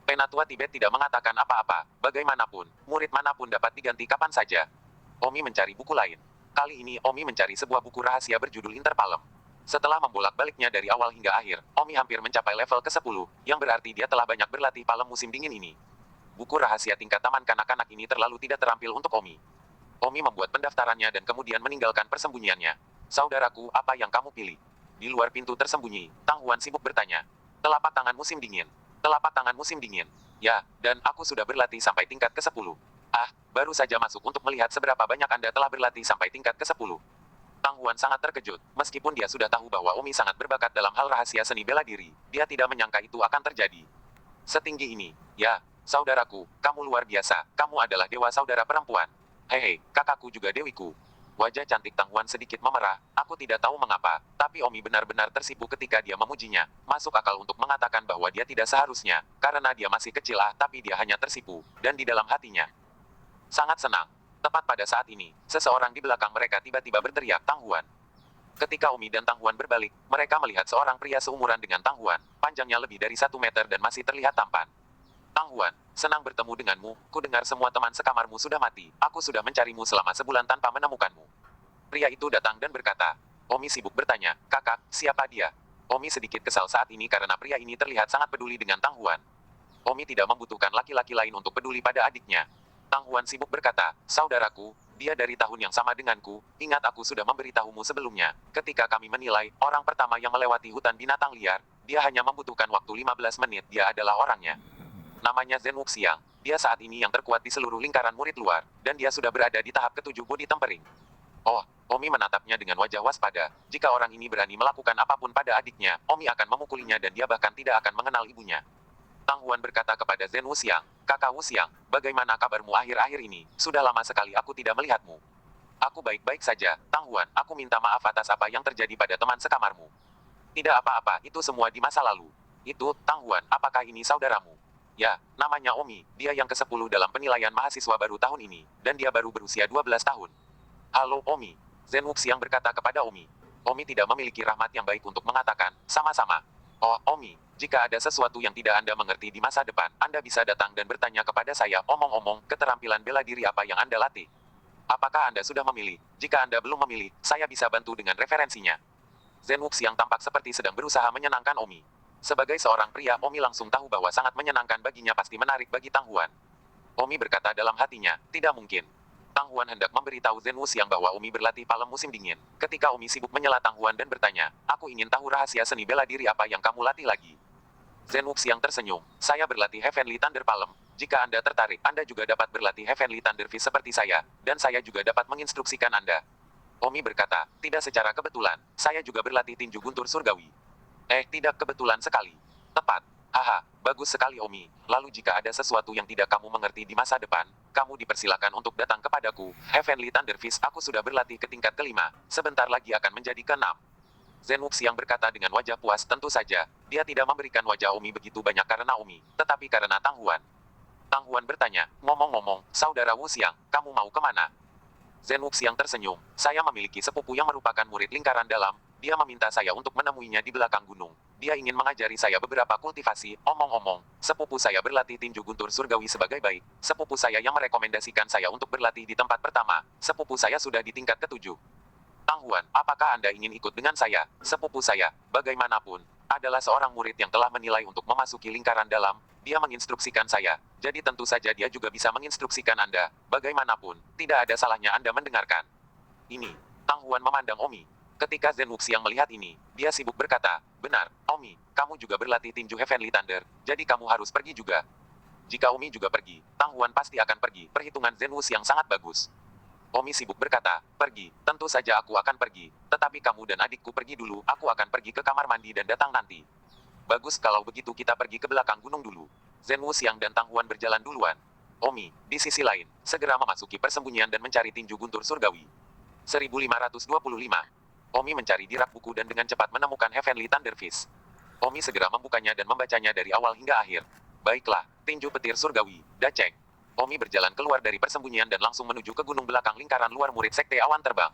Penatua Tibet tidak mengatakan apa-apa, bagaimanapun, murid manapun dapat diganti kapan saja. Omi mencari buku lain. Kali ini Omi mencari sebuah buku rahasia berjudul Interpalem. Setelah membolak-baliknya dari awal hingga akhir, Omi hampir mencapai level ke-10, yang berarti dia telah banyak berlatih palem musim dingin ini. Buku rahasia tingkat taman kanak-kanak ini terlalu tidak terampil untuk Omi. Omi membuat pendaftarannya dan kemudian meninggalkan persembunyiannya. Saudaraku, apa yang kamu pilih? Di luar pintu tersembunyi, Tang Huan sibuk bertanya. Telapak tangan musim dingin. Telapak tangan musim dingin. Ya, dan aku sudah berlatih sampai tingkat ke-10. Baru saja masuk untuk melihat seberapa banyak Anda telah berlatih sampai tingkat ke-10. Tang Huan sangat terkejut, meskipun dia sudah tahu bahwa Omi sangat berbakat dalam hal rahasia seni bela diri, dia tidak menyangka itu akan terjadi. Setinggi ini, ya, saudaraku, kamu luar biasa, kamu adalah dewa saudara perempuan. Hehe, kakakku juga dewiku. Wajah cantik Tang Huan sedikit memerah, aku tidak tahu mengapa, tapi Omi benar-benar tersipu ketika dia memujinya. Masuk akal untuk mengatakan bahwa dia tidak seharusnya, karena dia masih kecil tapi dia hanya tersipu, dan di dalam hatinya sangat senang. Tepat pada saat ini, seseorang di belakang mereka tiba-tiba berteriak, Tang Huan. Ketika Omi dan Tang Huan berbalik, mereka melihat seorang pria seumuran dengan Tang Huan, panjangnya lebih dari 1 meter dan masih terlihat tampan. Tang Huan, senang bertemu denganmu, ku dengar semua teman sekamarmu sudah mati, aku sudah mencarimu selama sebulan tanpa menemukanmu. Pria itu datang dan berkata. Omi sibuk bertanya, kakak, siapa dia? Omi sedikit kesal saat ini karena pria ini terlihat sangat peduli dengan Tang Huan. Omi tidak membutuhkan laki-laki lain untuk peduli pada adiknya. Tang Huan sibuk berkata, saudaraku, dia dari tahun yang sama denganku, ingat aku sudah memberitahumu sebelumnya, ketika kami menilai, orang pertama yang melewati hutan binatang liar, dia hanya membutuhkan waktu 15 menit, dia adalah orangnya. Namanya Zhen Wuxiang. Dia saat ini yang terkuat di seluruh lingkaran murid luar, dan dia sudah berada di tahap ke-7 body tempering. Oh, Omi menatapnya dengan wajah waspada. Jika orang ini berani melakukan apapun pada adiknya, Omi akan memukulinya dan dia bahkan tidak akan mengenal ibunya. Tang Huan berkata kepada Zhen Wuxiang, kakak Wuxiang, bagaimana kabarmu akhir-akhir ini? Sudah lama sekali aku tidak melihatmu. Aku baik-baik saja, Tang Huan, aku minta maaf atas apa yang terjadi pada teman sekamarmu. Tidak apa-apa, itu semua di masa lalu. Itu, Tang Huan, apakah ini saudaramu? Ya, namanya Omi, dia yang ke-10 dalam penilaian mahasiswa baru tahun ini, dan dia baru berusia 12 tahun. Halo Omi, Zhen Wuxiang berkata kepada Omi. Omi tidak memiliki rahmat yang baik untuk mengatakan, sama-sama. Oh, Omi, jika ada sesuatu yang tidak Anda mengerti di masa depan, Anda bisa datang dan bertanya kepada saya, omong-omong, keterampilan bela diri apa yang Anda latih? Apakah Anda sudah memilih? Jika Anda belum memilih, saya bisa bantu dengan referensinya. Zhen Wuxiang tampak seperti sedang berusaha menyenangkan Omi. Sebagai seorang pria, Omi langsung tahu bahwa sangat menyenangkan baginya pasti menarik bagi Tang Huan. Omi berkata dalam hatinya, tidak mungkin. Tang Huan hendak memberitahu Zen Wuxiang bahwa Omi berlatih palem musim dingin. Ketika Omi sibuk menyela Tang Huan dan bertanya, aku ingin tahu rahasia seni bela diri apa yang kamu latih lagi. Zen Wuxiang tersenyum, saya berlatih Heavenly Thunder Palem. Jika Anda tertarik, Anda juga dapat berlatih Heavenly Thunder Fist seperti saya, dan saya juga dapat menginstruksikan Anda. Omi berkata, tidak secara kebetulan, saya juga berlatih tinju guntur surgawi. Tidak kebetulan sekali. Tepat. Haha, bagus sekali Omi. Lalu jika ada sesuatu yang tidak kamu mengerti di masa depan, kamu dipersilakan untuk datang kepadaku. Heavenly Thunder Fist aku sudah berlatih ke tingkat kelima, sebentar lagi akan menjadi keenam. Zen Wuxiang berkata dengan wajah puas tentu saja, dia tidak memberikan wajah Omi begitu banyak karena Omi, tetapi karena Tang Huan. Tang Huan bertanya, ngomong-ngomong, saudara Wuxiang, kamu mau kemana? Zen Wuxiang tersenyum, saya memiliki sepupu yang merupakan murid lingkaran dalam, dia meminta saya untuk menemuinya di belakang gunung. Dia ingin mengajari saya beberapa kultivasi, omong-omong, sepupu saya berlatih tinju guntur surgawi sebagai baik, sepupu saya yang merekomendasikan saya untuk berlatih di tempat pertama, sepupu saya sudah di tingkat ketujuh. Tang Huan, apakah Anda ingin ikut dengan saya? Sepupu saya, bagaimanapun, adalah seorang murid yang telah menilai untuk memasuki lingkaran dalam, dia menginstruksikan saya, jadi tentu saja dia juga bisa menginstruksikan Anda, bagaimanapun, tidak ada salahnya Anda mendengarkan. Ini, Tang Huan memandang Omi. Ketika Zen Wuxiang melihat ini, dia sibuk berkata, benar, Omi, kamu juga berlatih tinju Heavenly Thunder, jadi kamu harus pergi juga. Jika Omi juga pergi, Tang Huan pasti akan pergi, perhitungan Zen Wuxiang sangat bagus. Omi sibuk berkata, pergi, tentu saja aku akan pergi, tetapi kamu dan adikku pergi dulu, aku akan pergi ke kamar mandi dan datang nanti. Bagus kalau begitu kita pergi ke belakang gunung dulu. Zen Wuxiang dan Tang Huan berjalan duluan. Omi, di sisi lain, segera memasuki persembunyian dan mencari tinju guntur surgawi. 1525. Omi mencari di rak buku dan dengan cepat menemukan Heavenly Thunder Fist. Omi segera membukanya dan membacanya dari awal hingga akhir. Baiklah, tinju petir surgawi, Dacek. Omi berjalan keluar dari persembunyian dan langsung menuju ke gunung belakang lingkaran luar murid Sekte Awan Terbang.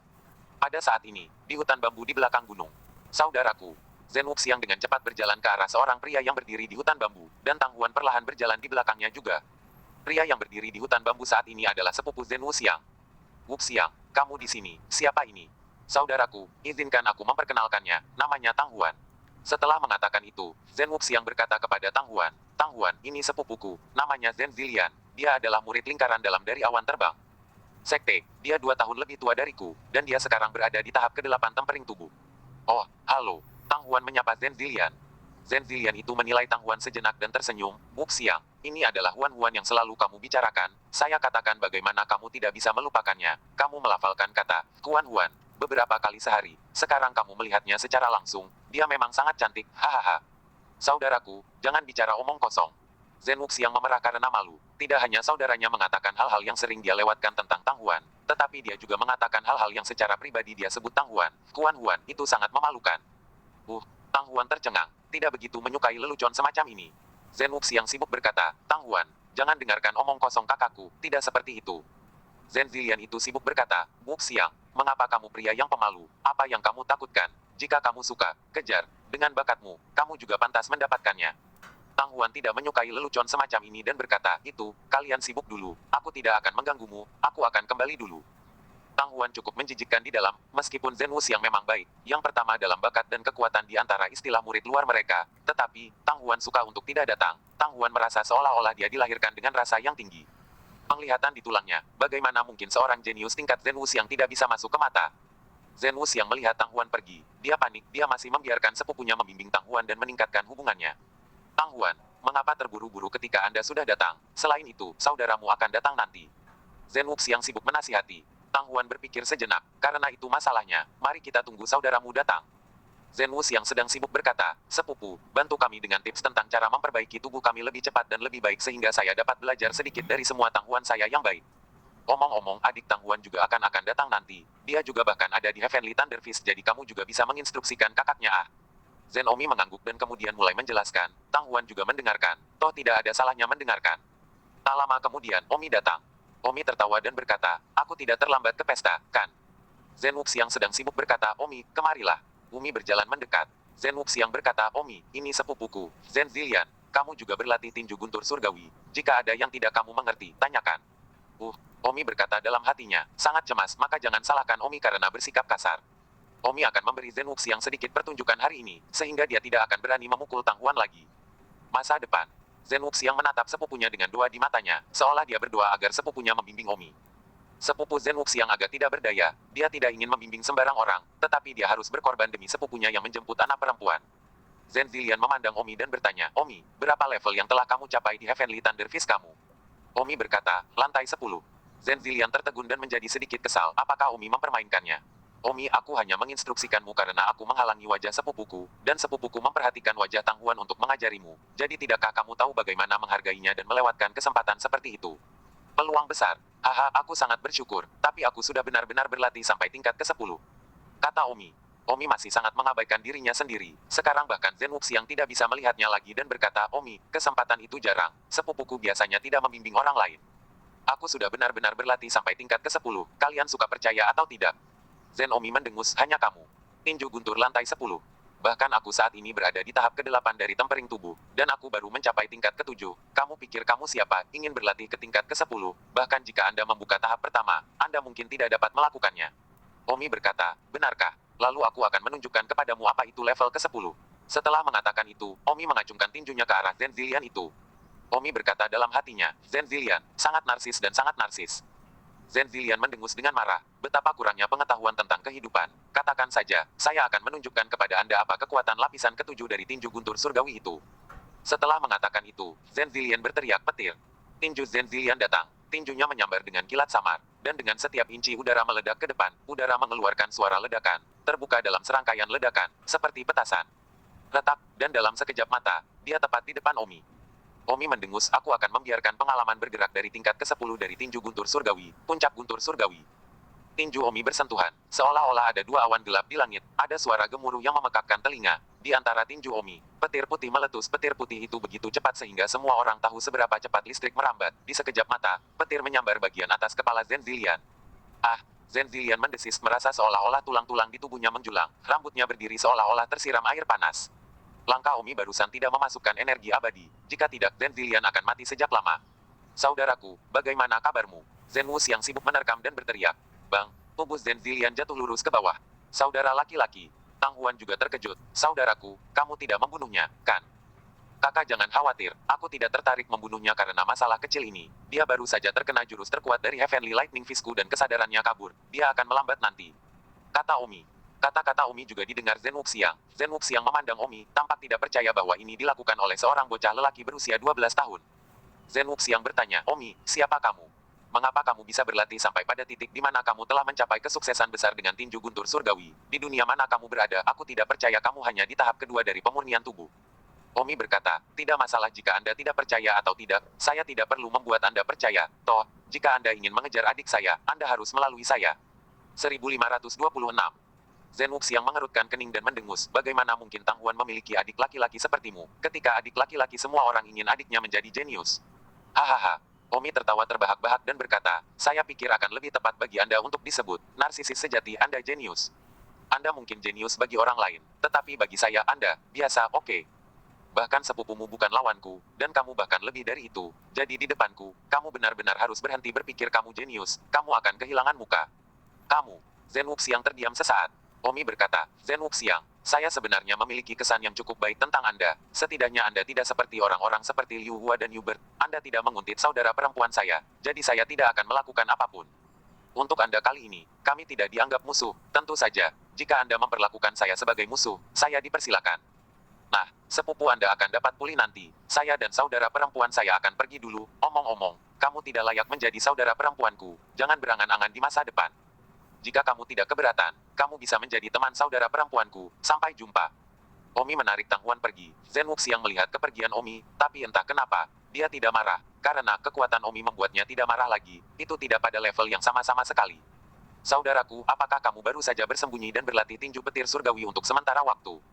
Pada saat ini, di hutan bambu di belakang gunung. Saudaraku, Zen Wuxiang dengan cepat berjalan ke arah seorang pria yang berdiri di hutan bambu, dan Tang Huan perlahan berjalan di belakangnya juga. Pria yang berdiri di hutan bambu saat ini adalah sepupu Zen Wuxiang. Wuxiang, kamu di sini, siapa ini? Saudaraku, izinkan aku memperkenalkannya, namanya Tang Huan. Setelah mengatakan itu, Zen Wuxiang berkata kepada Tang Huan, ini sepupuku, namanya Zen Zilian, dia adalah murid lingkaran dalam dari awan terbang. Sekte, dia 2 tahun lebih tua dariku, dan dia sekarang berada di tahap ke-8 tempering tubuh. Oh, halo, Tang Huan menyapa Zen Zilian. Zen Zilian itu menilai Tang Huan sejenak dan tersenyum, Wuxiang, ini adalah Huan yang selalu kamu bicarakan, saya katakan bagaimana kamu tidak bisa melupakannya, kamu melafalkan kata, Huan, beberapa kali sehari, sekarang kamu melihatnya secara langsung, dia memang sangat cantik, hahaha. Saudaraku, jangan bicara omong kosong. Zen Wuxiang memerah karena malu, tidak hanya saudaranya mengatakan hal-hal yang sering dia lewatkan tentang Tang Huan, tetapi dia juga mengatakan hal-hal yang secara pribadi dia sebut Tang Huan, Huan, itu sangat memalukan. Tang Huan tercengang, tidak begitu menyukai lelucon semacam ini. Zen Wuxiang sibuk berkata, Tang Huan, jangan dengarkan omong kosong kakakku, tidak seperti itu. Zen Zilian itu sibuk berkata, Wuxiang, mengapa kamu pria yang pemalu, apa yang kamu takutkan? Jika kamu suka, kejar, dengan bakatmu, kamu juga pantas mendapatkannya. Tang Huan tidak menyukai lelucon semacam ini dan berkata, itu, kalian sibuk dulu, aku tidak akan mengganggumu, aku akan kembali dulu. Tang Huan cukup menjijikkan di dalam, meskipun Zen Wuxiang memang baik, yang pertama dalam bakat dan kekuatan di antara istilah murid luar mereka, tetapi, Tang Huan suka untuk tidak datang, Tang Huan merasa seolah-olah dia dilahirkan dengan rasa yang tinggi. Penglihatan di tulangnya, bagaimana mungkin seorang jenius tingkat Zen Wuxiang tidak bisa masuk ke mata? Zen Wuxiang melihat Tang Huan pergi, dia panik, dia masih membiarkan sepupunya membimbing Tang Huan dan meningkatkan hubungannya. Tang Huan, mengapa terburu-buru ketika Anda sudah datang? Selain itu, saudaramu akan datang nanti. Zen Wuxiang sibuk menasihati. Tang Huan berpikir sejenak, karena itu masalahnya, mari kita tunggu saudaramu datang. Zen Wuxiang sedang sibuk berkata, sepupu, bantu kami dengan tips tentang cara memperbaiki tubuh kami lebih cepat dan lebih baik sehingga saya dapat belajar sedikit dari semua Tang Huan saya yang baik. Omong-omong, adik Tang Huan juga akan datang nanti. Dia juga bahkan ada di Heavenly Thunder Fist jadi kamu juga bisa menginstruksikan kakaknya Zen Omi mengangguk dan kemudian mulai menjelaskan, Tang Huan juga mendengarkan, toh tidak ada salahnya mendengarkan. Tak lama kemudian, Omi datang. Omi tertawa dan berkata, aku tidak terlambat ke pesta, kan? Zen Wuxiang sedang sibuk berkata, Omi, kemarilah. Omi berjalan mendekat. Zen Wuxiang berkata, Omi, ini sepupuku, Zen Zilian, kamu juga berlatih tinju guntur surgawi. Jika ada yang tidak kamu mengerti, tanyakan. Omi berkata dalam hatinya, sangat cemas, maka jangan salahkan Omi karena bersikap kasar. Omi akan memberi Zen Wuxiang sedikit pertunjukan hari ini, sehingga dia tidak akan berani memukul Tang Huan lagi. Masa depan. Zen Wuxiang menatap sepupunya dengan doa di matanya, seolah dia berdoa agar sepupunya membimbing Omi. Sepupu Zen Wuxiang agak tidak berdaya, dia tidak ingin membimbing sembarang orang, tetapi dia harus berkorban demi sepupunya yang menjemput anak perempuan. Zen Zilian memandang Omi dan bertanya, Omi, berapa level yang telah kamu capai di Heavenly Thunder Fist kamu? Omi berkata, lantai 10. Zen Zilian tertegun dan menjadi sedikit kesal, apakah Omi mempermainkannya? Omi, aku hanya menginstruksikanmu karena aku menghalangi wajah sepupuku, dan sepupuku memperhatikan wajah Tang Huan untuk mengajarimu. Jadi tidakkah kamu tahu bagaimana menghargainya dan melewatkan kesempatan seperti itu? Peluang besar. Haha, aku sangat bersyukur, tapi aku sudah benar-benar berlatih sampai tingkat ke-10. Kata Omi. Omi masih sangat mengabaikan dirinya sendiri. Sekarang bahkan Zen Wuxiang tidak bisa melihatnya lagi dan berkata, Omi, kesempatan itu jarang. Sepupuku biasanya tidak membimbing orang lain. Aku sudah benar-benar berlatih sampai tingkat ke-10. Kalian suka percaya atau tidak? Zen Omi mendengus, hanya kamu. Tinju guntur lantai 10. Bahkan aku saat ini berada di tahap ke-8 dari tempering tubuh, dan aku baru mencapai tingkat ke-7. Kamu pikir kamu siapa, ingin berlatih ke tingkat ke-10? Bahkan jika Anda membuka tahap pertama, Anda mungkin tidak dapat melakukannya. Omi berkata, benarkah? Lalu aku akan menunjukkan kepadamu apa itu level ke-10. Setelah mengatakan itu, Omi mengacungkan tinjunya ke arah Zen Zilian itu. Omi berkata dalam hatinya, Zen Zilian, sangat narsis dan sangat narsis. Zen Zilian mendengus dengan marah. Betapa kurangnya pengetahuan tentang kehidupan. Katakan saja, saya akan menunjukkan kepada Anda apa kekuatan lapisan ke-7 dari tinju guntur surgawi itu. Setelah mengatakan itu, Zen Zilian berteriak petir. Tinju Zen Zilian datang. Tinjunya menyambar dengan kilat samar. Dan dengan setiap inci udara meledak ke depan, udara mengeluarkan suara ledakan. Terbuka dalam serangkaian ledakan, seperti petasan. Retak, dan dalam sekejap mata, dia tepat di depan Omi. Omi mendengus, aku akan membiarkan pengalaman bergerak dari tingkat ke-10 dari tinju guntur surgawi, puncak guntur surgawi. Tinju Omi bersentuhan, seolah-olah ada dua awan gelap di langit, ada suara gemuruh yang memekakkan telinga. Di antara tinju Omi, petir putih meletus, petir putih itu begitu cepat sehingga semua orang tahu seberapa cepat listrik merambat. Di sekejap mata, petir menyambar bagian atas kepala Zen Zilian. Ah, Zen Zilian mendesis merasa seolah-olah tulang-tulang di tubuhnya menjulang, rambutnya berdiri seolah-olah tersiram air panas. Langkah Omi barusan tidak memasukkan energi abadi. Jika tidak, Zen Zilian akan mati sejak lama. Saudaraku, bagaimana kabarmu? Zen Wuxiang sibuk menerkam dan berteriak. Bang, tubuh Zen Zilian jatuh lurus ke bawah. Saudara laki-laki. Tang Huan juga terkejut. Saudaraku, kamu tidak membunuhnya, kan? Kakak jangan khawatir, aku tidak tertarik membunuhnya karena masalah kecil ini. Dia baru saja terkena jurus terkuat dari Heavenly Lightning Fistku dan kesadarannya kabur. Dia akan melambat nanti. Kata Omi. Kata-kata Omi juga didengar Zen Wuxiang. Zen Wuxiang memandang Omi, tampak tidak percaya bahwa ini dilakukan oleh seorang bocah lelaki berusia 12 tahun. Zen Wuxiang bertanya, Omi, siapa kamu? Mengapa kamu bisa berlatih sampai pada titik di mana kamu telah mencapai kesuksesan besar dengan tinju guntur surgawi? Di dunia mana kamu berada, aku tidak percaya kamu hanya di tahap kedua dari pemurnian tubuh. Omi berkata, tidak masalah jika Anda tidak percaya atau tidak, saya tidak perlu membuat Anda percaya. Toh, jika Anda ingin mengejar adik saya, Anda harus melalui saya. 1526. Zen Wuxiang mengerutkan kening dan mendengus, bagaimana mungkin Tang Huan memiliki adik laki-laki sepertimu, ketika adik laki-laki semua orang ingin adiknya menjadi jenius. Hahaha. Omi tertawa terbahak-bahak dan berkata, saya pikir akan lebih tepat bagi Anda untuk disebut, narsisis sejati Anda jenius. Anda mungkin jenius bagi orang lain, tetapi bagi saya Anda, biasa, oke. Bahkan sepupumu bukan lawanku, dan kamu bahkan lebih dari itu. Jadi di depanku, kamu benar-benar harus berhenti berpikir kamu jenius, kamu akan kehilangan muka. Kamu. Zen Wuxiang terdiam sesaat. Omi berkata, Zen Wuxiang, saya sebenarnya memiliki kesan yang cukup baik tentang Anda. Setidaknya Anda tidak seperti orang-orang seperti Liu Hua dan Hubert. Anda tidak menguntit saudara perempuan saya, jadi saya tidak akan melakukan apapun. Untuk Anda kali ini, kami tidak dianggap musuh. Tentu saja, jika Anda memperlakukan saya sebagai musuh, saya dipersilakan. Nah, sepupu Anda akan dapat pulih nanti. Saya dan saudara perempuan saya akan pergi dulu. Omong-omong, kamu tidak layak menjadi saudara perempuanku. Jangan berangan-angan di masa depan. Jika kamu tidak keberatan, kamu bisa menjadi teman saudara perempuanku. Sampai jumpa. Omi menarik Tang Huan pergi. Zen Wuxiang melihat kepergian Omi, tapi entah kenapa, dia tidak marah. Karena kekuatan Omi membuatnya tidak marah lagi. Itu tidak pada level yang sama-sama sekali. Saudaraku, apakah kamu baru saja bersembunyi dan berlatih tinju petir surgawi untuk sementara waktu?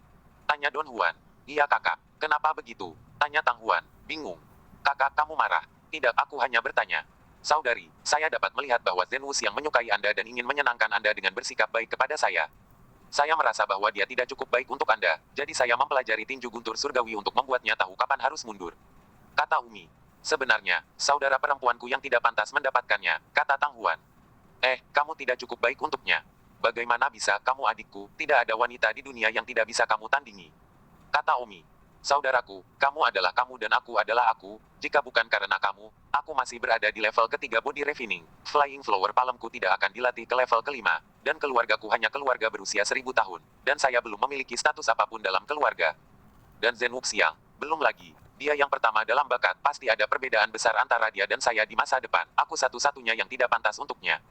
Tanya Don Huan. Iya kakak. Kenapa begitu? Tanya Tang Huan. Bingung. Kakak, kamu marah. Tidak, aku hanya bertanya. Saudari, saya dapat melihat bahwa Zen Wuxiang menyukai Anda dan ingin menyenangkan Anda dengan bersikap baik kepada saya. Saya merasa bahwa dia tidak cukup baik untuk Anda, jadi saya mempelajari tinju guntur surgawi untuk membuatnya tahu kapan harus mundur. Kata Umi. Sebenarnya, saudara perempuanku yang tidak pantas mendapatkannya, kata Tang Huan. Kamu tidak cukup baik untuknya. Bagaimana bisa, kamu adikku, tidak ada wanita di dunia yang tidak bisa kamu tandingi. Kata Umi. Saudaraku, kamu adalah kamu dan aku adalah aku. Jika bukan karena kamu, aku masih berada di level ketiga body refining. Flying flower palemku tidak akan dilatih ke level kelima, dan keluargaku hanya keluarga berusia 1000 tahun, dan saya belum memiliki status apapun dalam keluarga. Dan Zen Wuxiang, belum lagi. Dia yang pertama dalam bakat, pasti ada perbedaan besar antara dia dan saya di masa depan. Aku satu-satunya yang tidak pantas untuknya.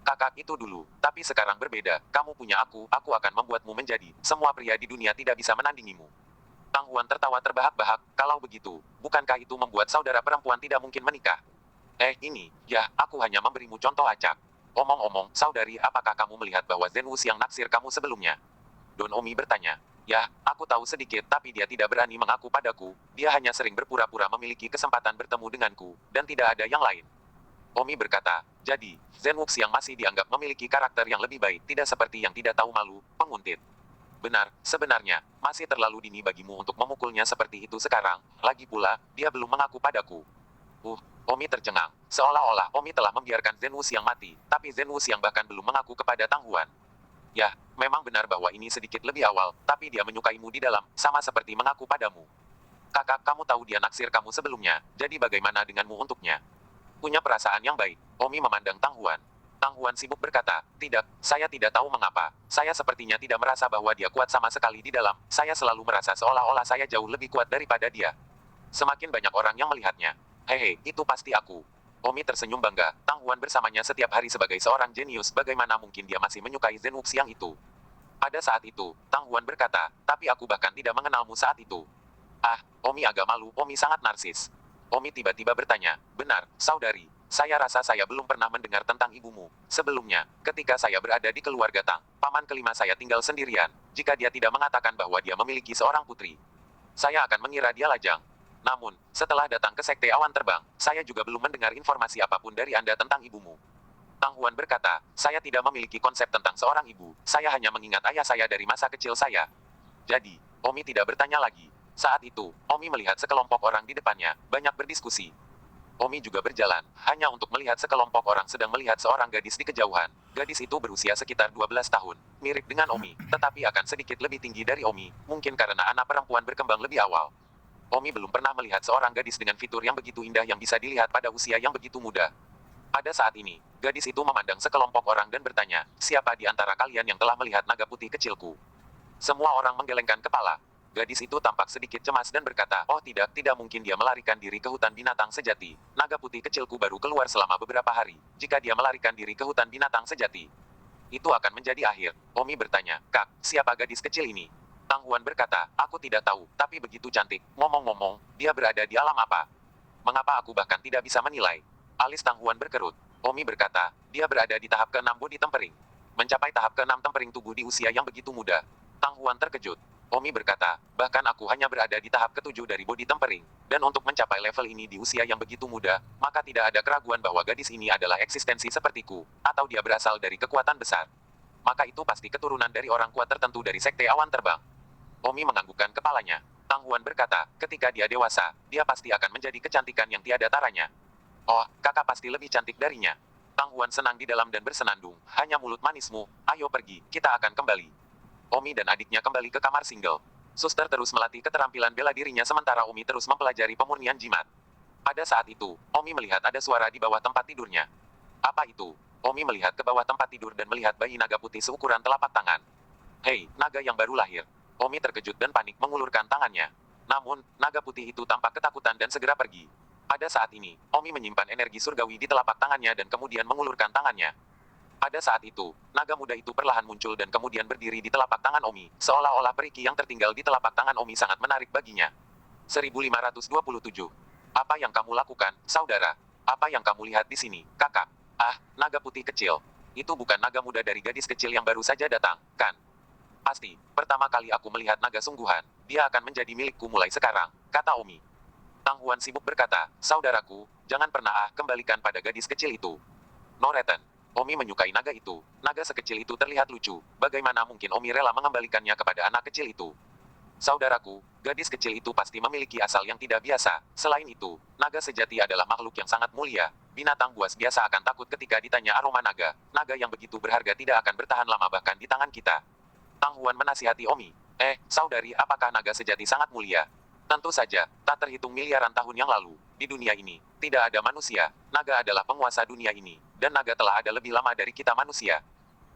Kakak itu dulu, tapi sekarang berbeda. Kamu punya aku akan membuatmu menjadi. Semua pria di dunia tidak bisa menandingimu. Tang Huan tertawa terbahak-bahak, kalau begitu, bukankah itu membuat saudara perempuan tidak mungkin menikah? Ini, ya, aku hanya memberimu contoh acak. Omong-omong, saudari, apakah kamu melihat bahwa Zen Wuxiang naksir kamu sebelumnya? Don Omi bertanya. Ya, aku tahu sedikit tapi dia tidak berani mengaku padaku, dia hanya sering berpura-pura memiliki kesempatan bertemu denganku, dan tidak ada yang lain. Omi berkata, jadi, Zen Wuxiang masih dianggap memiliki karakter yang lebih baik, tidak seperti yang tidak tahu malu, penguntit. Benar, sebenarnya, masih terlalu dini bagimu untuk memukulnya seperti itu sekarang, lagi pula, dia belum mengaku padaku. Omi tercengang, seolah-olah Omi telah membiarkan Zen Wuxiang mati, tapi Zen Wuxiang bahkan belum mengaku kepada Tang Huan. Ya, memang benar bahwa ini sedikit lebih awal, tapi dia menyukaimu di dalam, sama seperti mengaku padamu. Kakak, kamu tahu dia naksir kamu sebelumnya, jadi bagaimana denganmu untuknya? Punya perasaan yang baik, Omi memandang Tang Huan. Tang Huan sibuk berkata, tidak, saya tidak tahu mengapa. Saya sepertinya tidak merasa bahwa dia kuat sama sekali di dalam. Saya selalu merasa seolah-olah saya jauh lebih kuat daripada dia. Semakin banyak orang yang melihatnya. Hehe, itu pasti aku. Omi tersenyum bangga. Tang Huan bersamanya setiap hari sebagai seorang jenius. Bagaimana mungkin dia masih menyukai Zen Wuxiang itu? Pada saat itu, Tang Huan berkata, tapi aku bahkan tidak mengenalmu saat itu. Omi agak malu. Omi sangat narsis. Omi tiba-tiba bertanya, benar, saudari. Saya rasa saya belum pernah mendengar tentang ibumu. Sebelumnya, ketika saya berada di keluarga Tang, paman kelima saya tinggal sendirian. Jika dia tidak mengatakan bahwa dia memiliki seorang putri, saya akan mengira dia lajang. Namun, setelah datang ke Sekte Awan Terbang, saya juga belum mendengar informasi apapun dari Anda tentang ibumu. Tang Huan berkata, saya tidak memiliki konsep tentang seorang ibu. Saya hanya mengingat ayah saya dari masa kecil saya. Jadi, Omi tidak bertanya lagi. Saat itu, Omi melihat sekelompok orang di depannya, banyak berdiskusi. Omi juga berjalan, hanya untuk melihat sekelompok orang sedang melihat seorang gadis di kejauhan. Gadis itu berusia sekitar 12 tahun, mirip dengan Omi, tetapi akan sedikit lebih tinggi dari Omi, mungkin karena anak perempuan berkembang lebih awal. Omi belum pernah melihat seorang gadis dengan fitur yang begitu indah yang bisa dilihat pada usia yang begitu muda. Pada saat ini, gadis itu memandang sekelompok orang dan bertanya, siapa di antara kalian yang telah melihat naga putih kecilku? Semua orang menggelengkan kepala. Gadis itu tampak sedikit cemas dan berkata, oh tidak, tidak mungkin dia melarikan diri ke hutan binatang sejati. Naga putih kecilku baru keluar selama beberapa hari. Jika dia melarikan diri ke hutan binatang sejati, itu akan menjadi akhir. Omi bertanya, Kak, siapa gadis kecil ini? Tang Huan berkata, aku tidak tahu, tapi begitu cantik. Ngomong-ngomong, dia berada di alam apa? Mengapa aku bahkan tidak bisa menilai? Alis Tang Huan berkerut. Omi berkata, dia berada di tahap ke-6 body tempering. Mencapai tahap ke-6 tempering tubuh di usia yang begitu muda. Tang Huan terkejut. Omi berkata, bahkan aku hanya berada di tahap ke-7 dari body tempering. Dan untuk mencapai level ini di usia yang begitu muda, maka tidak ada keraguan bahwa gadis ini adalah eksistensi sepertiku, atau dia berasal dari kekuatan besar. Maka itu pasti keturunan dari orang kuat tertentu dari Sekte Awan Terbang. Omi menganggukkan kepalanya. Tang Huan berkata, ketika dia dewasa, dia pasti akan menjadi kecantikan yang tiada taranya. Oh, kakak pasti lebih cantik darinya. Tang Huan senang di dalam dan bersenandung, hanya mulut manismu, ayo pergi, kita akan kembali. Omi dan adiknya kembali ke kamar single. Suster terus melatih keterampilan bela dirinya sementara Omi terus mempelajari pemurnian jimat. Pada saat itu, Omi melihat ada suara di bawah tempat tidurnya. Apa itu? Omi melihat ke bawah tempat tidur dan melihat bayi naga putih seukuran telapak tangan. Hei, naga yang baru lahir. Omi terkejut dan panik mengulurkan tangannya. Namun, naga putih itu tampak ketakutan dan segera pergi. Pada saat ini, Omi menyimpan energi surgawi di telapak tangannya dan kemudian mengulurkan tangannya. Pada saat itu, naga muda itu perlahan muncul dan kemudian berdiri di telapak tangan Omi, seolah-olah perigi yang tertinggal di telapak tangan Omi sangat menarik baginya. 1527. Apa yang kamu lakukan, saudara? Apa yang kamu lihat di sini, kakak? Naga putih kecil. Itu bukan naga muda dari gadis kecil yang baru saja datang, kan? Pasti, pertama kali aku melihat naga sungguhan, dia akan menjadi milikku mulai sekarang, kata Omi. Tang Huan sibuk berkata, saudaraku, jangan pernah kembalikan pada gadis kecil itu. Noreten. Omi menyukai naga itu. Naga sekecil itu terlihat lucu. Bagaimana mungkin Omi rela mengembalikannya kepada anak kecil itu? Saudaraku, gadis kecil itu pasti memiliki asal yang tidak biasa. Selain itu, naga sejati adalah makhluk yang sangat mulia. Binatang buas biasa akan takut ketika ditanya aroma naga. Naga yang begitu berharga tidak akan bertahan lama bahkan di tangan kita. Tang Huan menasihati Omi. Saudari, apakah naga sejati sangat mulia? Tentu saja, tak terhitung miliaran tahun yang lalu, di dunia ini, tidak ada manusia. Naga adalah penguasa dunia ini, dan naga telah ada lebih lama dari kita manusia.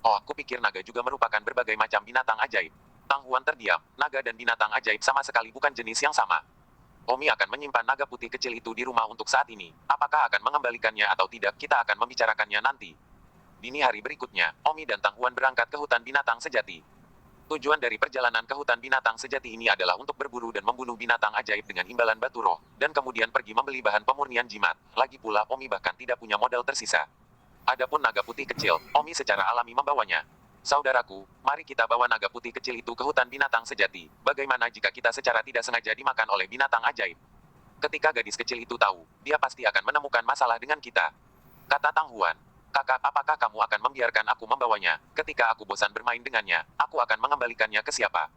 Oh, aku pikir naga juga merupakan berbagai macam binatang ajaib. Tang Huan terdiam, naga dan binatang ajaib sama sekali bukan jenis yang sama. Omi akan menyimpan naga putih kecil itu di rumah untuk saat ini. Apakah akan mengembalikannya atau tidak, kita akan membicarakannya nanti. Dini hari berikutnya, Omi dan Tang Huan berangkat ke hutan binatang sejati. Tujuan dari perjalanan ke hutan binatang sejati ini adalah untuk berburu dan membunuh binatang ajaib dengan imbalan batu roh, dan kemudian pergi membeli bahan pemurnian jimat. Lagi pula, Omi bahkan tidak punya modal tersisa. Adapun naga putih kecil, Omi secara alami membawanya. Saudaraku, mari kita bawa naga putih kecil itu ke hutan binatang sejati. Bagaimana jika kita secara tidak sengaja dimakan oleh binatang ajaib? Ketika gadis kecil itu tahu, dia pasti akan menemukan masalah dengan kita. Kata Tang Huan. Kakak, apakah kamu akan membiarkan aku membawanya? Ketika aku bosan bermain dengannya, aku akan mengembalikannya ke siapa?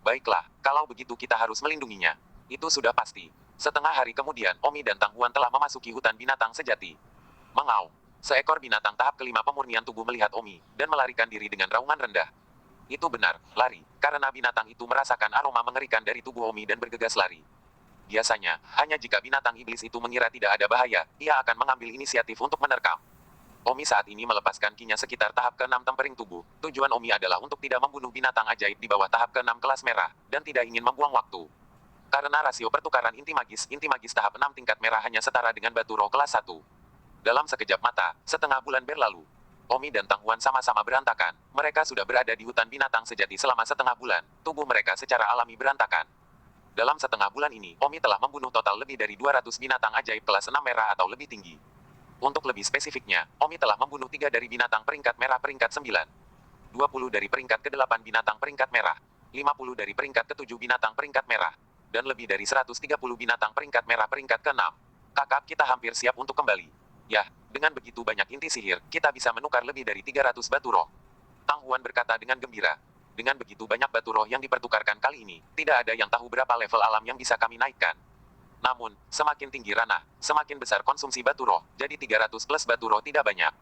Baiklah, kalau begitu kita harus melindunginya. Itu sudah pasti. Setengah hari kemudian, Omi dan Tang Huan telah memasuki hutan binatang sejati. Mengau. Seekor binatang tahap kelima pemurnian tubuh melihat Omi, dan melarikan diri dengan raungan rendah. Itu benar, lari, karena binatang itu merasakan aroma mengerikan dari tubuh Omi dan bergegas lari. Biasanya, hanya jika binatang iblis itu mengira tidak ada bahaya, ia akan mengambil inisiatif untuk menerkam. Omi saat ini melepaskan kinya sekitar tahap ke-6 tempering tubuh. Tujuan Omi adalah untuk tidak membunuh binatang ajaib di bawah tahap ke-6 kelas merah, dan tidak ingin membuang waktu. Karena rasio pertukaran inti magis tahap 6 tingkat merah hanya setara dengan batu roh kelas 1. Dalam sekejap mata, setengah bulan berlalu. Omi dan Tang Huan sama-sama berantakan. Mereka sudah berada di hutan binatang sejati selama setengah bulan. Tubuh mereka secara alami berantakan. Dalam setengah bulan ini, Omi telah membunuh total lebih dari 200 binatang ajaib kelas 6 merah atau lebih tinggi. Untuk lebih spesifiknya, Omi telah membunuh 3 dari binatang peringkat merah peringkat 9, 20 dari peringkat ke-8 binatang peringkat merah, 50 dari peringkat ke-7 binatang peringkat merah, dan lebih dari 130 binatang peringkat merah peringkat ke-6. Kakak, kita hampir siap untuk kembali. Yah, dengan begitu banyak inti sihir, kita bisa menukar lebih dari 300 batu roh. Tang Huan berkata dengan gembira. Dengan begitu banyak batu roh yang dipertukarkan kali ini, tidak ada yang tahu berapa level alam yang bisa kami naikkan. Namun, semakin tinggi ranah, semakin besar konsumsi batu roh, jadi 300 plus batu roh tidak banyak.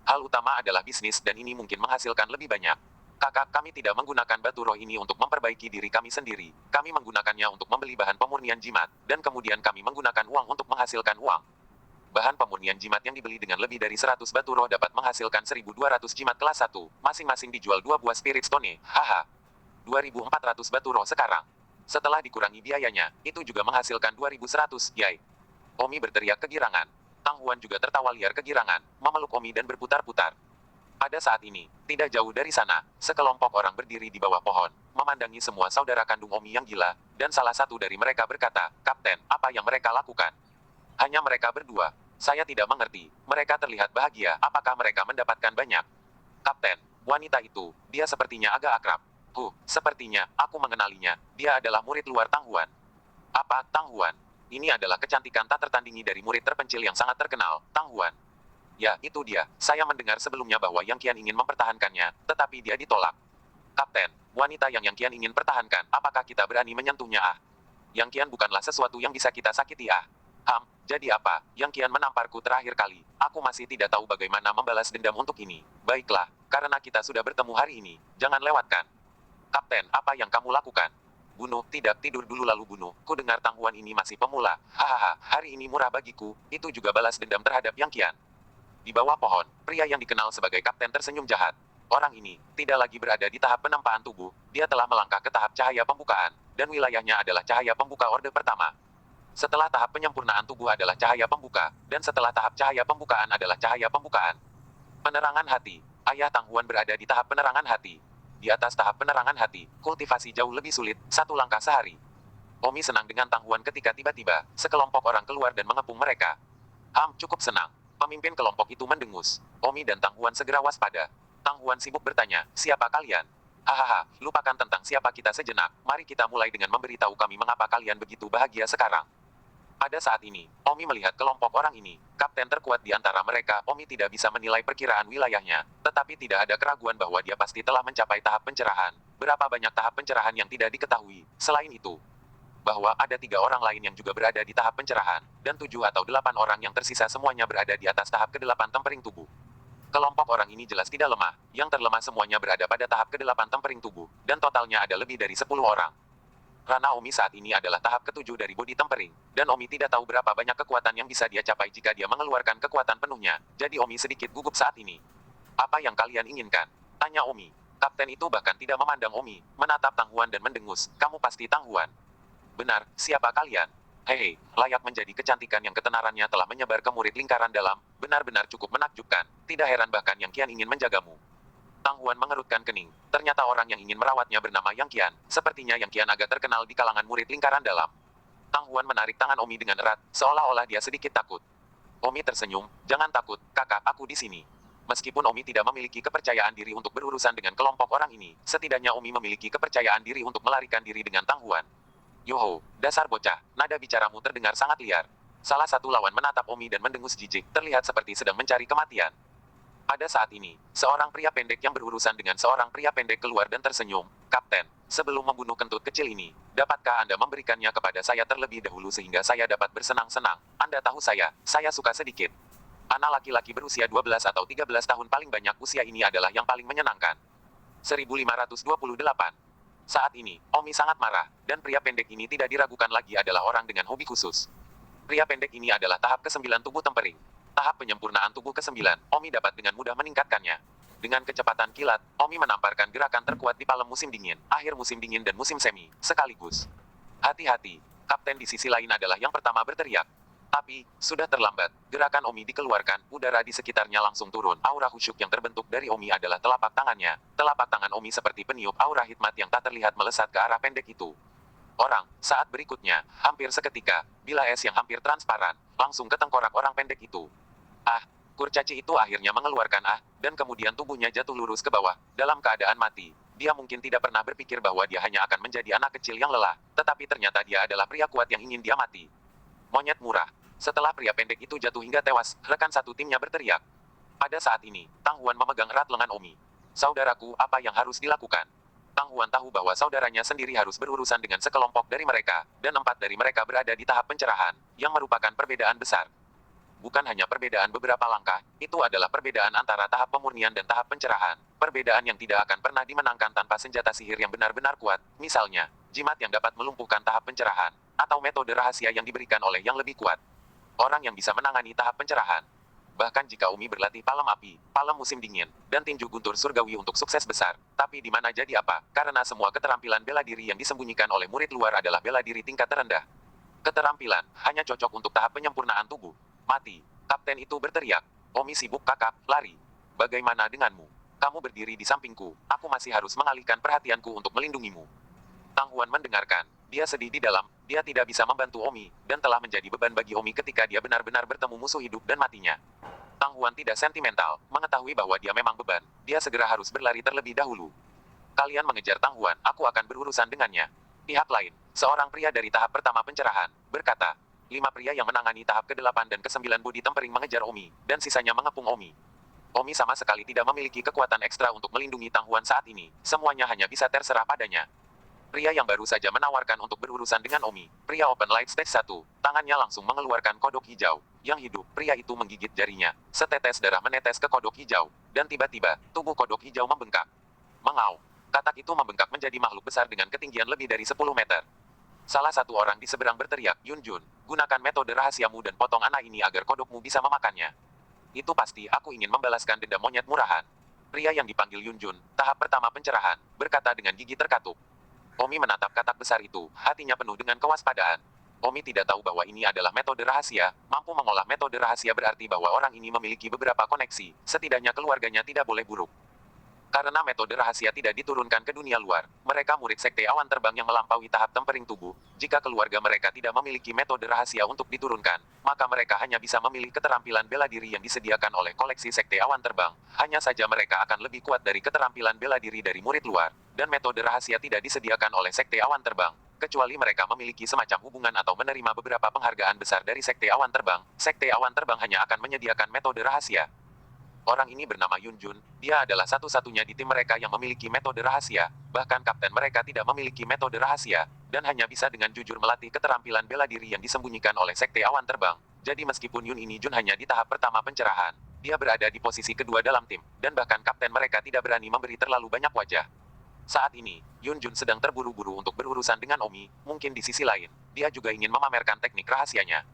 Hal utama adalah bisnis dan ini mungkin menghasilkan lebih banyak. Kakak, kami tidak menggunakan batu roh ini untuk memperbaiki diri kami sendiri. Kami menggunakannya untuk membeli bahan pemurnian jimat, dan kemudian kami menggunakan uang untuk menghasilkan uang. Bahan pemurnian jimat yang dibeli dengan lebih dari 100 batu roh dapat menghasilkan 1.200 jimat kelas 1, masing-masing dijual 2 buah spirit stone. Haha. 2.400 batu roh sekarang. Setelah dikurangi biayanya, itu juga menghasilkan 2.100, yay. Omi berteriak kegirangan. Tang Huan juga tertawa liar kegirangan, memeluk Omi dan berputar-putar. Pada saat ini, tidak jauh dari sana, sekelompok orang berdiri di bawah pohon, memandangi semua saudara kandung Omi yang gila, dan salah satu dari mereka berkata, "Kapten, apa yang mereka lakukan?" Hanya mereka berdua. Saya tidak mengerti. Mereka terlihat bahagia, apakah mereka mendapatkan banyak? Kapten, wanita itu, dia sepertinya agak akrab. Sepertinya, aku mengenalinya. Dia adalah murid luar Tang Huan. Apa, Tang Huan? Ini adalah kecantikan tak tertandingi dari murid terpencil yang sangat terkenal, Tang Huan. Ya, itu dia. Saya mendengar sebelumnya bahwa Yang Qian ingin mempertahankannya, tetapi dia ditolak. Kapten, wanita yang Yang Qian ingin pertahankan, apakah kita berani menyentuhnya? Yang Qian bukanlah sesuatu yang bisa kita sakiti. Jadi apa? Yang Qian menamparku terakhir kali. Aku masih tidak tahu bagaimana membalas dendam untuk ini. Baiklah, karena kita sudah bertemu hari ini, jangan lewatkan. Kapten, apa yang kamu lakukan? Bunuh, tidak, tidur dulu lalu bunuh. Ku dengar Tang Huan ini masih pemula. Hahaha, hari ini murah bagiku. Itu juga balas dendam terhadap Yang Qian. Di bawah pohon, pria yang dikenal sebagai kapten tersenyum jahat. Orang ini tidak lagi berada di tahap penempaan tubuh. Dia telah melangkah ke tahap cahaya pembukaan, dan wilayahnya adalah cahaya pembuka orde pertama. Setelah tahap penyempurnaan tubuh adalah cahaya pembuka, dan setelah tahap cahaya pembukaan adalah cahaya pembukaan. Penerangan hati. Ayah Tang Huan berada di tahap penerangan hati. Di atas tahap penerangan hati, kultivasi jauh lebih sulit, 1 langkah sehari. Omi senang dengan Tang Huan ketika tiba-tiba, sekelompok orang keluar dan mengepung mereka. Cukup senang. Pemimpin kelompok itu mendengus. Omi dan Tang Huan segera waspada. Tang Huan sibuk bertanya, siapa kalian? Hahaha, lupakan tentang siapa kita sejenak, mari kita mulai dengan memberitahu kami mengapa kalian begitu bahagia sekarang. Pada saat ini, Omi melihat kelompok orang ini, kapten terkuat di antara mereka. Omi tidak bisa menilai perkiraan wilayahnya, tetapi tidak ada keraguan bahwa dia pasti telah mencapai tahap pencerahan. Berapa banyak tahap pencerahan yang tidak diketahui. Selain itu, bahwa ada 3 orang lain yang juga berada di tahap pencerahan, dan 7 atau 8 orang yang tersisa semuanya berada di atas tahap ke-8 tempering tubuh. Kelompok orang ini jelas tidak lemah, yang terlemah semuanya berada pada tahap ke-8 tempering tubuh, dan totalnya ada lebih dari 10 orang. Rana Omi saat ini adalah tahap ketujuh dari body tempering, dan Omi tidak tahu berapa banyak kekuatan yang bisa dia capai jika dia mengeluarkan kekuatan penuhnya, jadi Omi sedikit gugup saat ini. Apa yang kalian inginkan? Tanya Omi. Kapten itu bahkan tidak memandang Omi, menatap Tang Huan dan mendengus, kamu pasti Tang Huan. Benar, siapa kalian? Hei, layak menjadi kecantikan yang ketenarannya telah menyebar ke murid lingkaran dalam, benar-benar cukup menakjubkan, tidak heran bahkan Yang Qian ingin menjagamu. Tang Huan mengerutkan kening. Ternyata orang yang ingin merawatnya bernama Yang Qian. Sepertinya Yang Qian agak terkenal di kalangan murid lingkaran dalam. Tang Huan menarik tangan Omi dengan erat, seolah-olah dia sedikit takut. Omi tersenyum, jangan takut, kakak, aku di sini. Meskipun Omi tidak memiliki kepercayaan diri untuk berurusan dengan kelompok orang ini, setidaknya Omi memiliki kepercayaan diri untuk melarikan diri dengan Tang Huan. Yoho, dasar bocah, nada bicaramu terdengar sangat liar. Salah satu lawan menatap Omi dan mendengus jijik, terlihat seperti sedang mencari kematian. Pada saat ini, seorang pria pendek yang berurusan dengan seorang pria pendek keluar dan tersenyum. Kapten, sebelum membunuh kentut kecil ini, dapatkah Anda memberikannya kepada saya terlebih dahulu sehingga saya dapat bersenang-senang? Anda tahu saya suka sedikit. Anak laki-laki berusia 12 atau 13 tahun paling banyak usia ini adalah yang paling menyenangkan. 1528. Saat ini, Omi sangat marah, dan pria pendek ini tidak diragukan lagi adalah orang dengan hobi khusus. Pria pendek ini adalah tahap ke-9 tubuh tempering. Tahap penyempurnaan tubuh ke-9, Omi dapat dengan mudah meningkatkannya. Dengan kecepatan kilat, Omi menamparkan gerakan terkuat di palem musim dingin, akhir musim dingin dan musim semi, sekaligus. Hati-hati, kapten di sisi lain adalah yang pertama berteriak. Tapi, sudah terlambat, gerakan Omi dikeluarkan, udara di sekitarnya langsung turun. Aura khusyuk yang terbentuk dari Omi adalah telapak tangannya. Telapak tangan Omi seperti peniup aura hikmat yang tak terlihat melesat ke arah pendek itu. Saat berikutnya, hampir seketika, bila es yang hampir transparan, langsung ke tengkorak orang pendek itu. Kurcaci itu akhirnya mengeluarkan dan kemudian tubuhnya jatuh lurus ke bawah, dalam keadaan mati. Dia mungkin tidak pernah berpikir bahwa dia hanya akan menjadi anak kecil yang lelah, tetapi ternyata dia adalah pria kuat yang ingin dia mati. Monyet murah. Setelah pria pendek itu jatuh hingga tewas, rekan satu timnya berteriak. Pada saat ini, Tang Huan memegang erat lengan Omi. Saudaraku, apa yang harus dilakukan? Tang Huan tahu bahwa saudaranya sendiri harus berurusan dengan sekelompok dari mereka, dan 4 dari mereka berada di tahap pencerahan, yang merupakan perbedaan besar. Bukan hanya perbedaan beberapa langkah, itu adalah perbedaan antara tahap pemurnian dan tahap pencerahan. Perbedaan yang tidak akan pernah dimenangkan tanpa senjata sihir yang benar-benar kuat, misalnya, jimat yang dapat melumpuhkan tahap pencerahan, atau metode rahasia yang diberikan oleh yang lebih kuat. Orang yang bisa menangani tahap pencerahan. Bahkan jika Umi berlatih palem api, palem musim dingin, dan tinju guntur surgawi untuk sukses besar, tapi di mana jadi apa, karena semua keterampilan bela diri yang disembunyikan oleh murid luar adalah bela diri tingkat terendah. Keterampilan hanya cocok untuk tahap penyempurnaan tubuh. Mati. Kapten itu berteriak. Omi sibuk kakak, lari. Bagaimana denganmu? Kamu berdiri di sampingku, aku masih harus mengalihkan perhatianku untuk melindungimu. Tang Huan mendengarkan. Dia sedih di dalam, dia tidak bisa membantu Omi, dan telah menjadi beban bagi Omi ketika dia benar-benar bertemu musuh hidup dan matinya. Tang Huan tidak sentimental, mengetahui bahwa dia memang beban, dia segera harus berlari terlebih dahulu. Kalian mengejar Tang Huan, aku akan berurusan dengannya. Pihak lain, seorang pria dari tahap pertama pencerahan, berkata. 5 pria yang menangani tahap ke-8 dan ke-9 body tempering mengejar Omi, dan sisanya mengepung Omi. Omi sama sekali tidak memiliki kekuatan ekstra untuk melindungi Tang Huan saat ini, semuanya hanya bisa terserah padanya. Pria yang baru saja menawarkan untuk berurusan dengan Omi, pria Open Light Stage 1, tangannya langsung mengeluarkan kodok hijau. Yang hidup, pria itu menggigit jarinya, setetes darah menetes ke kodok hijau, dan tiba-tiba, tubuh kodok hijau membengkak. Mengau. Katak itu membengkak menjadi makhluk besar dengan ketinggian lebih dari 10 meter. Salah satu orang di seberang berteriak, Yun Jun, gunakan metode rahasiamu dan potong anak ini agar kodokmu bisa memakannya. Itu pasti aku ingin membalaskan dendam monyet murahan. Pria yang dipanggil Yun Jun, tahap pertama pencerahan, berkata dengan gigi terkatup. Omi menatap katak besar itu, hatinya penuh dengan kewaspadaan. Omi tidak tahu bahwa ini adalah metode rahasia, mampu mengolah metode rahasia berarti bahwa orang ini memiliki beberapa koneksi, setidaknya keluarganya tidak boleh buruk. Karena metode rahasia tidak diturunkan ke dunia luar, mereka murid sekte awan terbang yang melampaui tahap tempering tubuh. Jika keluarga mereka tidak memiliki metode rahasia untuk diturunkan, maka mereka hanya bisa memilih keterampilan bela diri yang disediakan oleh koleksi sekte awan terbang. Hanya saja mereka akan lebih kuat dari keterampilan bela diri dari murid luar, dan metode rahasia tidak disediakan oleh sekte awan terbang. Kecuali mereka memiliki semacam hubungan atau menerima beberapa penghargaan besar dari sekte awan terbang hanya akan menyediakan metode rahasia. Orang ini bernama Yun Jun, dia adalah satu-satunya di tim mereka yang memiliki metode rahasia, bahkan kapten mereka tidak memiliki metode rahasia, dan hanya bisa dengan jujur melatih keterampilan bela diri yang disembunyikan oleh sekte awan terbang. Jadi meskipun Yun ini Jun hanya di tahap pertama pencerahan, dia berada di posisi kedua dalam tim, dan bahkan kapten mereka tidak berani memberi terlalu banyak wajah. Saat ini, Yun Jun sedang terburu-buru untuk berurusan dengan Omi, mungkin di sisi lain, dia juga ingin memamerkan teknik rahasianya.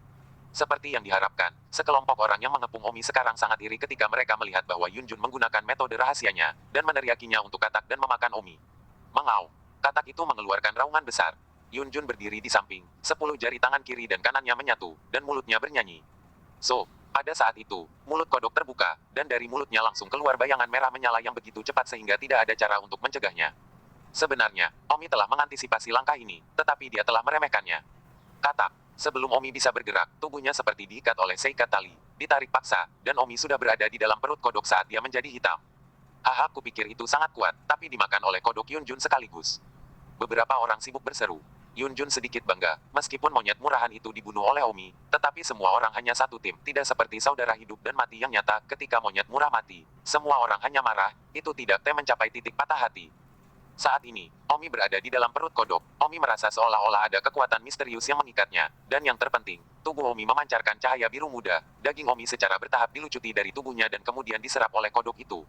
Seperti yang diharapkan, sekelompok orang yang mengepung Omi sekarang sangat iri ketika mereka melihat bahwa Yun Jun menggunakan metode rahasianya, dan meneriakinya untuk katak dan memakan Omi. Mengau. Katak itu mengeluarkan raungan besar. Yun Jun berdiri di samping, 10 jari tangan kiri dan kanannya menyatu, dan mulutnya bernyanyi. So, pada saat itu, mulut kodok terbuka, dan dari mulutnya langsung keluar bayangan merah menyala yang begitu cepat sehingga tidak ada cara untuk mencegahnya. Sebenarnya, Omi telah mengantisipasi langkah ini, tetapi dia telah meremehkannya. Katak. Sebelum Omi bisa bergerak, tubuhnya seperti diikat oleh seikat tali, ditarik paksa, dan Omi sudah berada di dalam perut kodok saat dia menjadi hitam. Haha, kupikir itu sangat kuat, tapi dimakan oleh kodok Yun Jun sekaligus. Beberapa orang sibuk berseru. Yun Jun sedikit bangga, meskipun monyet murahan itu dibunuh oleh Omi, tetapi semua orang hanya satu tim, tidak seperti saudara hidup dan mati yang nyata ketika monyet murah mati. Semua orang hanya marah, itu tidak mencapai titik patah hati. Saat ini, Omi berada di dalam perut kodok. Omi merasa seolah-olah ada kekuatan misterius yang mengikatnya. Dan yang terpenting, tubuh Omi memancarkan cahaya biru muda. Daging Omi secara bertahap dilucuti dari tubuhnya dan kemudian diserap oleh kodok itu.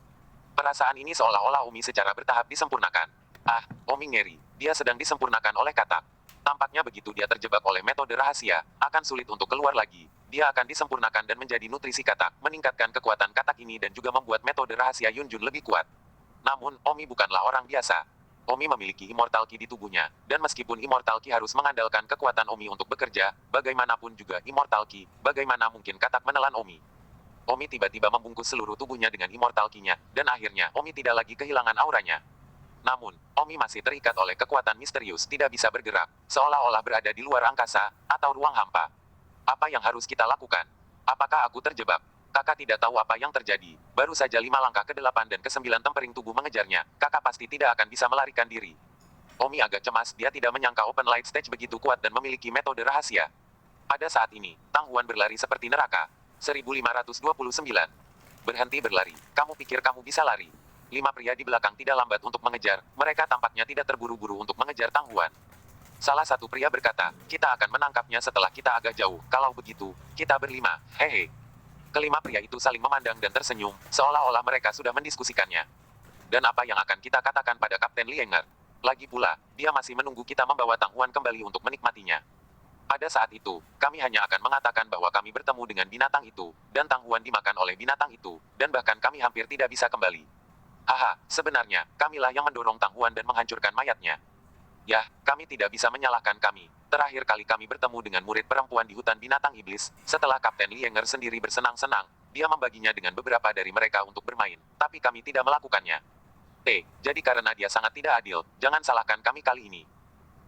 Perasaan ini seolah-olah Omi secara bertahap disempurnakan. Ah, Omi ngeri. Dia sedang disempurnakan oleh katak. Tampaknya begitu dia terjebak oleh metode rahasia, akan sulit untuk keluar lagi. Dia akan disempurnakan dan menjadi nutrisi katak, meningkatkan kekuatan katak ini dan juga membuat metode rahasia Yun Jun lebih kuat. Namun, Omi bukanlah orang biasa. Omi memiliki Immortal Ki di tubuhnya, dan meskipun Immortal Ki harus mengandalkan kekuatan Omi untuk bekerja, bagaimanapun juga Immortal Ki, bagaimana mungkin katak menelan Omi? Omi tiba-tiba membungkus seluruh tubuhnya dengan Immortal Ki-nya, dan akhirnya Omi tidak lagi kehilangan auranya. Namun, Omi masih terikat oleh kekuatan misterius tidak bisa bergerak, seolah-olah berada di luar angkasa, atau ruang hampa. Apa yang harus kita lakukan? Apakah aku terjebak? Kakak tidak tahu apa yang terjadi. Baru saja 5 langkah ke-8 dan ke-9 tempering tubuh mengejarnya. Kakak pasti tidak akan bisa melarikan diri. Omi agak cemas, dia tidak menyangka Open Light Stage begitu kuat dan memiliki metode rahasia. Pada saat ini, Tang Huan berlari seperti neraka. 1529. Berhenti berlari. Kamu pikir kamu bisa lari? 5 pria di belakang tidak lambat untuk mengejar. Mereka tampaknya tidak terburu-buru untuk mengejar Tang Huan. Salah satu pria berkata, kita akan menangkapnya setelah kita agak jauh. Kalau begitu, kita berlima. Hehe. Kelima pria itu saling memandang dan tersenyum, seolah-olah mereka sudah mendiskusikannya. Dan apa yang akan kita katakan pada Kapten Lienger? Lagi pula, dia masih menunggu kita membawa Tang Huan kembali untuk menikmatinya. Pada saat itu, kami hanya akan mengatakan bahwa kami bertemu dengan binatang itu, dan Tang Huan dimakan oleh binatang itu, dan bahkan kami hampir tidak bisa kembali. Haha, sebenarnya, kamilah yang mendorong Tang Huan dan menghancurkan mayatnya. Yah, kami tidak bisa menyalahkan kami. Terakhir kali kami bertemu dengan murid perempuan di hutan binatang iblis, setelah Kapten Lienger sendiri bersenang-senang, dia membaginya dengan beberapa dari mereka untuk bermain, tapi kami tidak melakukannya. Jadi karena dia sangat tidak adil, jangan salahkan kami kali ini.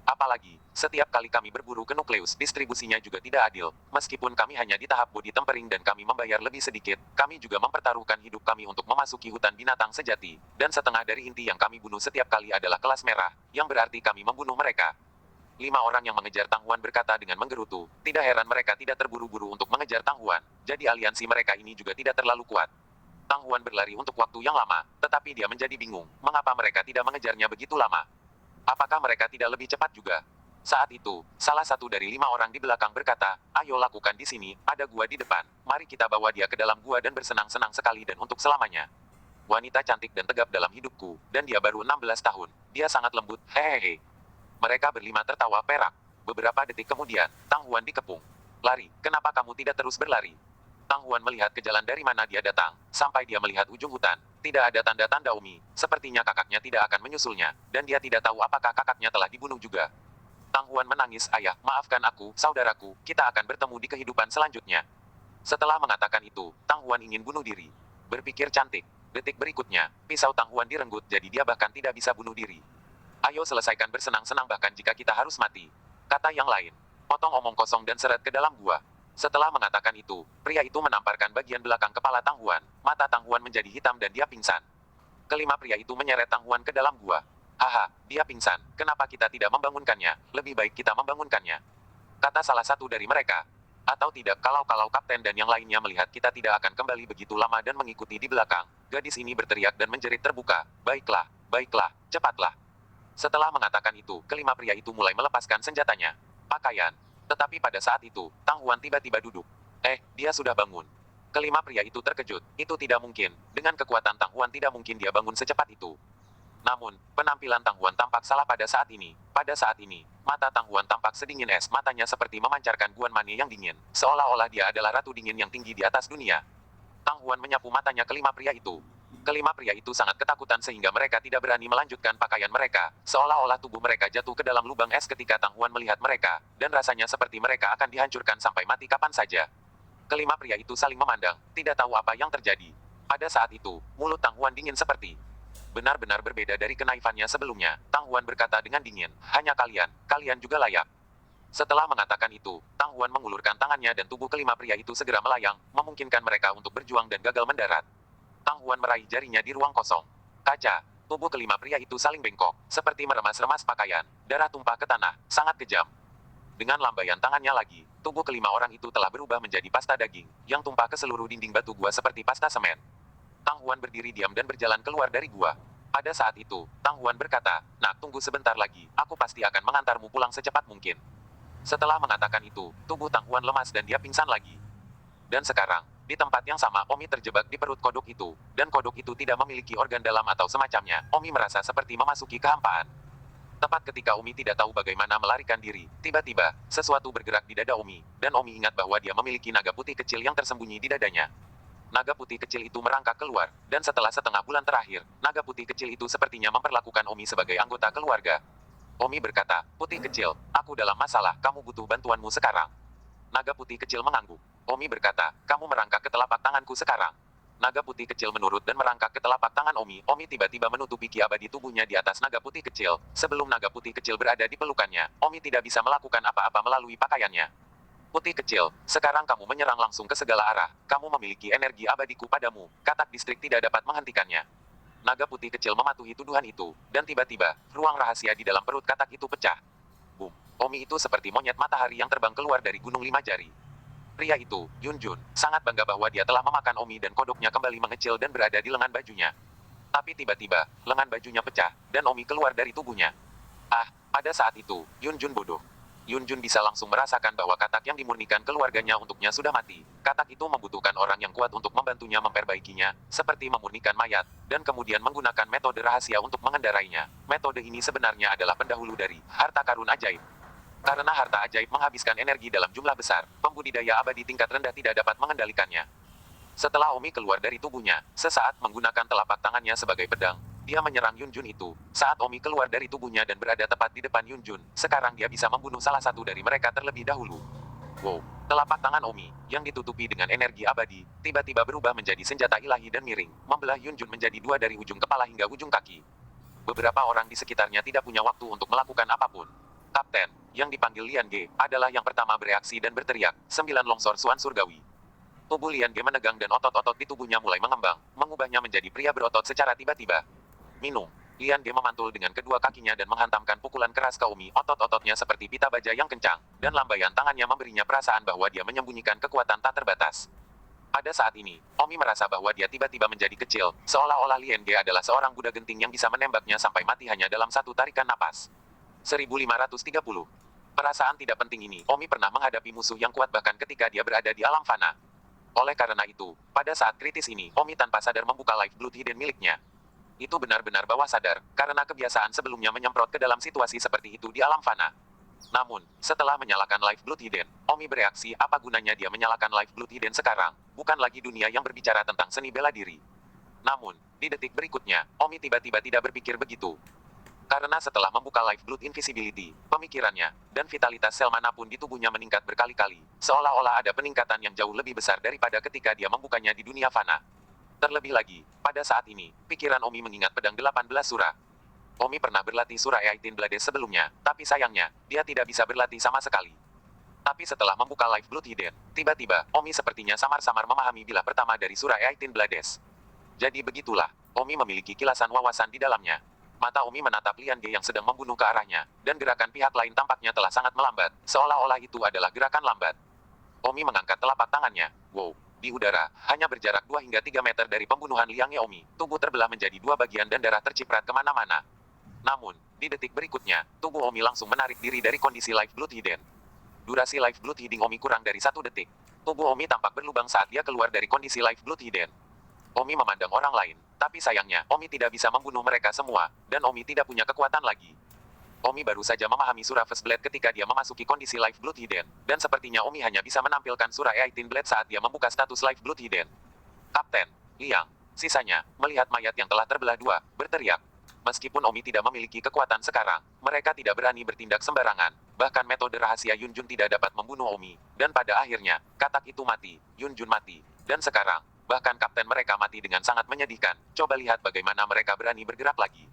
Apalagi, setiap kali kami berburu ke nukleus, distribusinya juga tidak adil. Meskipun kami hanya di tahap body tempering dan kami membayar lebih sedikit, kami juga mempertaruhkan hidup kami untuk memasuki hutan binatang sejati. Dan setengah dari inti yang kami bunuh setiap kali adalah kelas merah, yang berarti kami membunuh mereka. 5 orang yang mengejar Tang Huan berkata dengan menggerutu, tidak heran mereka tidak terburu-buru untuk mengejar Tang Huan. Jadi aliansi mereka ini juga tidak terlalu kuat. Tang Huan berlari untuk waktu yang lama, tetapi dia menjadi bingung, mengapa mereka tidak mengejarnya begitu lama. Apakah mereka tidak lebih cepat juga? Saat itu, salah satu dari 5 orang di belakang berkata, ayo lakukan di sini, ada gua di depan. Mari kita bawa dia ke dalam gua dan bersenang-senang sekali dan untuk selamanya. Wanita cantik dan tegap dalam hidupku, dan dia baru 16 tahun. Dia sangat lembut, hehehe. Mereka berlima tertawa perak. Beberapa detik kemudian, Tang Huan dikepung. Lari, kenapa kamu tidak terus berlari? Tang Huan melihat ke jalan dari mana dia datang, sampai dia melihat ujung hutan. Tidak ada tanda-tanda Omi, sepertinya kakaknya tidak akan menyusulnya, dan dia tidak tahu apakah kakaknya telah dibunuh juga. Tang Huan menangis, ayah, maafkan aku, saudaraku, kita akan bertemu di kehidupan selanjutnya. Setelah mengatakan itu, Tang Huan ingin bunuh diri. Berpikir cantik. Detik berikutnya, pisau Tang Huan direnggut jadi dia bahkan tidak bisa bunuh diri. Ayo selesaikan bersenang-senang bahkan jika kita harus mati. Kata yang lain. Potong omong kosong dan seret ke dalam gua. Setelah mengatakan itu, pria itu menamparkan bagian belakang kepala Tang Huan. Mata Tang Huan menjadi hitam dan dia pingsan. Kelima pria itu menyeret Tang Huan ke dalam gua. Haha, dia pingsan. Kenapa kita tidak membangunkannya? Lebih baik kita membangunkannya. Kata salah satu dari mereka. Atau tidak kalau kapten dan yang lainnya melihat kita tidak akan kembali begitu lama dan mengikuti di belakang. Gadis ini berteriak dan menjerit terbuka. Baiklah, baiklah, cepatlah. Setelah mengatakan itu, kelima pria itu mulai melepaskan senjatanya. Pakaian. Tetapi pada saat itu, Tang Huan tiba-tiba duduk. Dia sudah bangun. Kelima pria itu terkejut. Itu tidak mungkin. Dengan kekuatan Tang Huan tidak mungkin dia bangun secepat itu. Namun, penampilan Tang Huan tampak salah pada saat ini. Pada saat ini, mata Tang Huan tampak sedingin es, matanya seperti memancarkan guan mani yang dingin, seolah-olah dia adalah ratu dingin yang tinggi di atas dunia. Tang Huan menyapu matanya kelima pria itu. Kelima pria itu sangat ketakutan sehingga mereka tidak berani melanjutkan pakaian mereka, seolah-olah tubuh mereka jatuh ke dalam lubang es ketika Tang Huan melihat mereka, dan rasanya seperti mereka akan dihancurkan sampai mati kapan saja. Kelima pria itu saling memandang, tidak tahu apa yang terjadi. Pada saat itu, mulut Tang Huan dingin seperti benar-benar berbeda dari kenaifannya sebelumnya. Tang Huan berkata dengan dingin, hanya kalian juga layak. Setelah mengatakan itu, Tang Huan mengulurkan tangannya dan tubuh kelima pria itu segera melayang, memungkinkan mereka untuk berjuang dan gagal mendarat. Tang Huan meraih jarinya di ruang kosong. Kaca, tubuh kelima pria itu saling bengkok, seperti meremas-remas pakaian, darah tumpah ke tanah, sangat kejam. Dengan lambaian tangannya lagi, tubuh kelima orang itu telah berubah menjadi pasta daging, yang tumpah ke seluruh dinding batu gua seperti pasta semen. Tang Huan berdiri diam dan berjalan keluar dari gua. Pada saat itu, Tang Huan berkata, "Nak, tunggu sebentar lagi, aku pasti akan mengantarmu pulang secepat mungkin." Setelah mengatakan itu, tubuh Tang Huan lemas dan dia pingsan lagi. Dan sekarang, di tempat yang sama, Omi terjebak di perut kodok itu, dan kodok itu tidak memiliki organ dalam atau semacamnya. Omi merasa seperti memasuki kehampaan. Tepat ketika Omi tidak tahu bagaimana melarikan diri, tiba-tiba, sesuatu bergerak di dada Omi, dan Omi ingat bahwa dia memiliki naga putih kecil yang tersembunyi di dadanya. Naga putih kecil itu merangkak keluar, dan setelah setengah bulan terakhir, naga putih kecil itu sepertinya memperlakukan Omi sebagai anggota keluarga. Omi berkata, "Putih kecil, aku dalam masalah, kamu butuh bantuanmu sekarang." Naga putih kecil mengangguk. Omi berkata, "Kamu merangkak ke telapak tanganku sekarang." Naga putih kecil menurut dan merangkak ke telapak tangan Omi. Omi tiba-tiba menutupi ki abadi tubuhnya di atas naga putih kecil. Sebelum naga putih kecil berada di pelukannya, Omi tidak bisa melakukan apa-apa melalui pakaiannya. "Putih kecil, sekarang kamu menyerang langsung ke segala arah. Kamu memiliki energi abadiku padamu. Katak distrik tidak dapat menghentikannya." Naga putih kecil mematuhi tuduhan itu, dan tiba-tiba, ruang rahasia di dalam perut katak itu pecah. Boom. Omi itu seperti monyet matahari yang terbang keluar dari gunung lima jari. Pria itu, Yun Jun, sangat bangga bahwa dia telah memakan Omi dan kodoknya kembali mengecil dan berada di lengan bajunya. Tapi tiba-tiba, lengan bajunya pecah, dan Omi keluar dari tubuhnya. Pada saat itu, Yun Jun bodoh. Yun Jun bisa langsung merasakan bahwa katak yang dimurnikan keluarganya untuknya sudah mati. Katak itu membutuhkan orang yang kuat untuk membantunya memperbaikinya, seperti memurnikan mayat, dan kemudian menggunakan metode rahasia untuk mengendarainya. Metode ini sebenarnya adalah pendahulu dari harta karun ajaib. Karena harta ajaib menghabiskan energi dalam jumlah besar, pembudidaya abadi tingkat rendah tidak dapat mengendalikannya. Setelah Omi keluar dari tubuhnya, sesaat menggunakan telapak tangannya sebagai pedang, dia menyerang Yun Jun itu. Saat Omi keluar dari tubuhnya dan berada tepat di depan Yun Jun, sekarang dia bisa membunuh salah satu dari mereka terlebih dahulu. Wow, telapak tangan Omi, yang ditutupi dengan energi abadi, tiba-tiba berubah menjadi senjata ilahi dan miring, membelah Yun Jun menjadi dua dari ujung kepala hingga ujung kaki. Beberapa orang di sekitarnya tidak punya waktu untuk melakukan apapun. Kapten, yang dipanggil Lian Ge, adalah yang pertama bereaksi dan berteriak, 9 longsor Suan Surgawi. Tubuh Lian Ge menegang dan otot-otot di tubuhnya mulai mengembang, mengubahnya menjadi pria berotot secara tiba-tiba. Minum. Lian Ge memantul dengan kedua kakinya dan menghantamkan pukulan keras ke Omi. Otot-ototnya seperti pita baja yang kencang, dan lambaian tangannya memberinya perasaan bahwa dia menyembunyikan kekuatan tak terbatas. Pada saat ini, Omi merasa bahwa dia tiba-tiba menjadi kecil, seolah-olah Lian Ge adalah seorang budak genting yang bisa menembaknya sampai mati hanya dalam satu tarikan napas. 1530. Perasaan tidak penting ini, Omi pernah menghadapi musuh yang kuat bahkan ketika dia berada di alam fana. Oleh karena itu, pada saat kritis ini, Omi tanpa sadar membuka Lifeblood Hidden miliknya. Itu benar-benar bawah sadar, karena kebiasaan sebelumnya menyemprot ke dalam situasi seperti itu di alam fana. Namun, setelah menyalakan Lifeblood Hidden, Omi bereaksi, apa gunanya dia menyalakan Lifeblood Hidden sekarang? Bukan lagi dunia yang berbicara tentang seni bela diri. Namun, di detik berikutnya, Omi tiba-tiba tidak berpikir begitu. Karena setelah membuka Lifeblood Invisibility, pemikirannya, dan vitalitas sel manapun di tubuhnya meningkat berkali-kali, seolah-olah ada peningkatan yang jauh lebih besar daripada ketika dia membukanya di dunia fana. Terlebih lagi, pada saat ini, pikiran Omi mengingat pedang 18 surah. Omi pernah berlatih surah 18 Blades sebelumnya, tapi sayangnya, dia tidak bisa berlatih sama sekali. Tapi setelah membuka Lifeblood Hidden, tiba-tiba, Omi sepertinya samar-samar memahami bilah pertama dari surah 18 Blades. Jadi begitulah, Omi memiliki kilasan wawasan di dalamnya. Mata Omi menatap Lian Ge yang sedang membunuh ke arahnya, dan gerakan pihak lain tampaknya telah sangat melambat, seolah-olah itu adalah gerakan lambat. Omi mengangkat telapak tangannya. Wow, di udara, hanya berjarak 2 hingga 3 meter dari pembunuhan Liang Ye Omi, tubuh terbelah menjadi dua bagian dan darah terciprat kemana-mana. Namun, di detik berikutnya, tubuh Omi langsung menarik diri dari kondisi Lifeblood Hidden. Durasi Lifeblood Hidden Omi kurang dari 1 detik. Tubuh Omi tampak berlubang saat dia keluar dari kondisi Lifeblood Hidden. Omi memandang orang lain. Tapi sayangnya, Omi tidak bisa membunuh mereka semua, dan Omi tidak punya kekuatan lagi. Omi baru saja memahami surah First Blade ketika dia memasuki kondisi Life Blood Hidden, dan sepertinya Omi hanya bisa menampilkan surah 18 Blade saat dia membuka status Life Blood Hidden. Kapten Liang, sisanya, melihat mayat yang telah terbelah dua, berteriak. Meskipun Omi tidak memiliki kekuatan sekarang, mereka tidak berani bertindak sembarangan. Bahkan metode rahasia Yunjun tidak dapat membunuh Omi, dan pada akhirnya, katak itu mati, Yunjun mati. Dan sekarang, bahkan kapten mereka mati dengan sangat menyedihkan. Coba lihat bagaimana mereka berani bergerak lagi.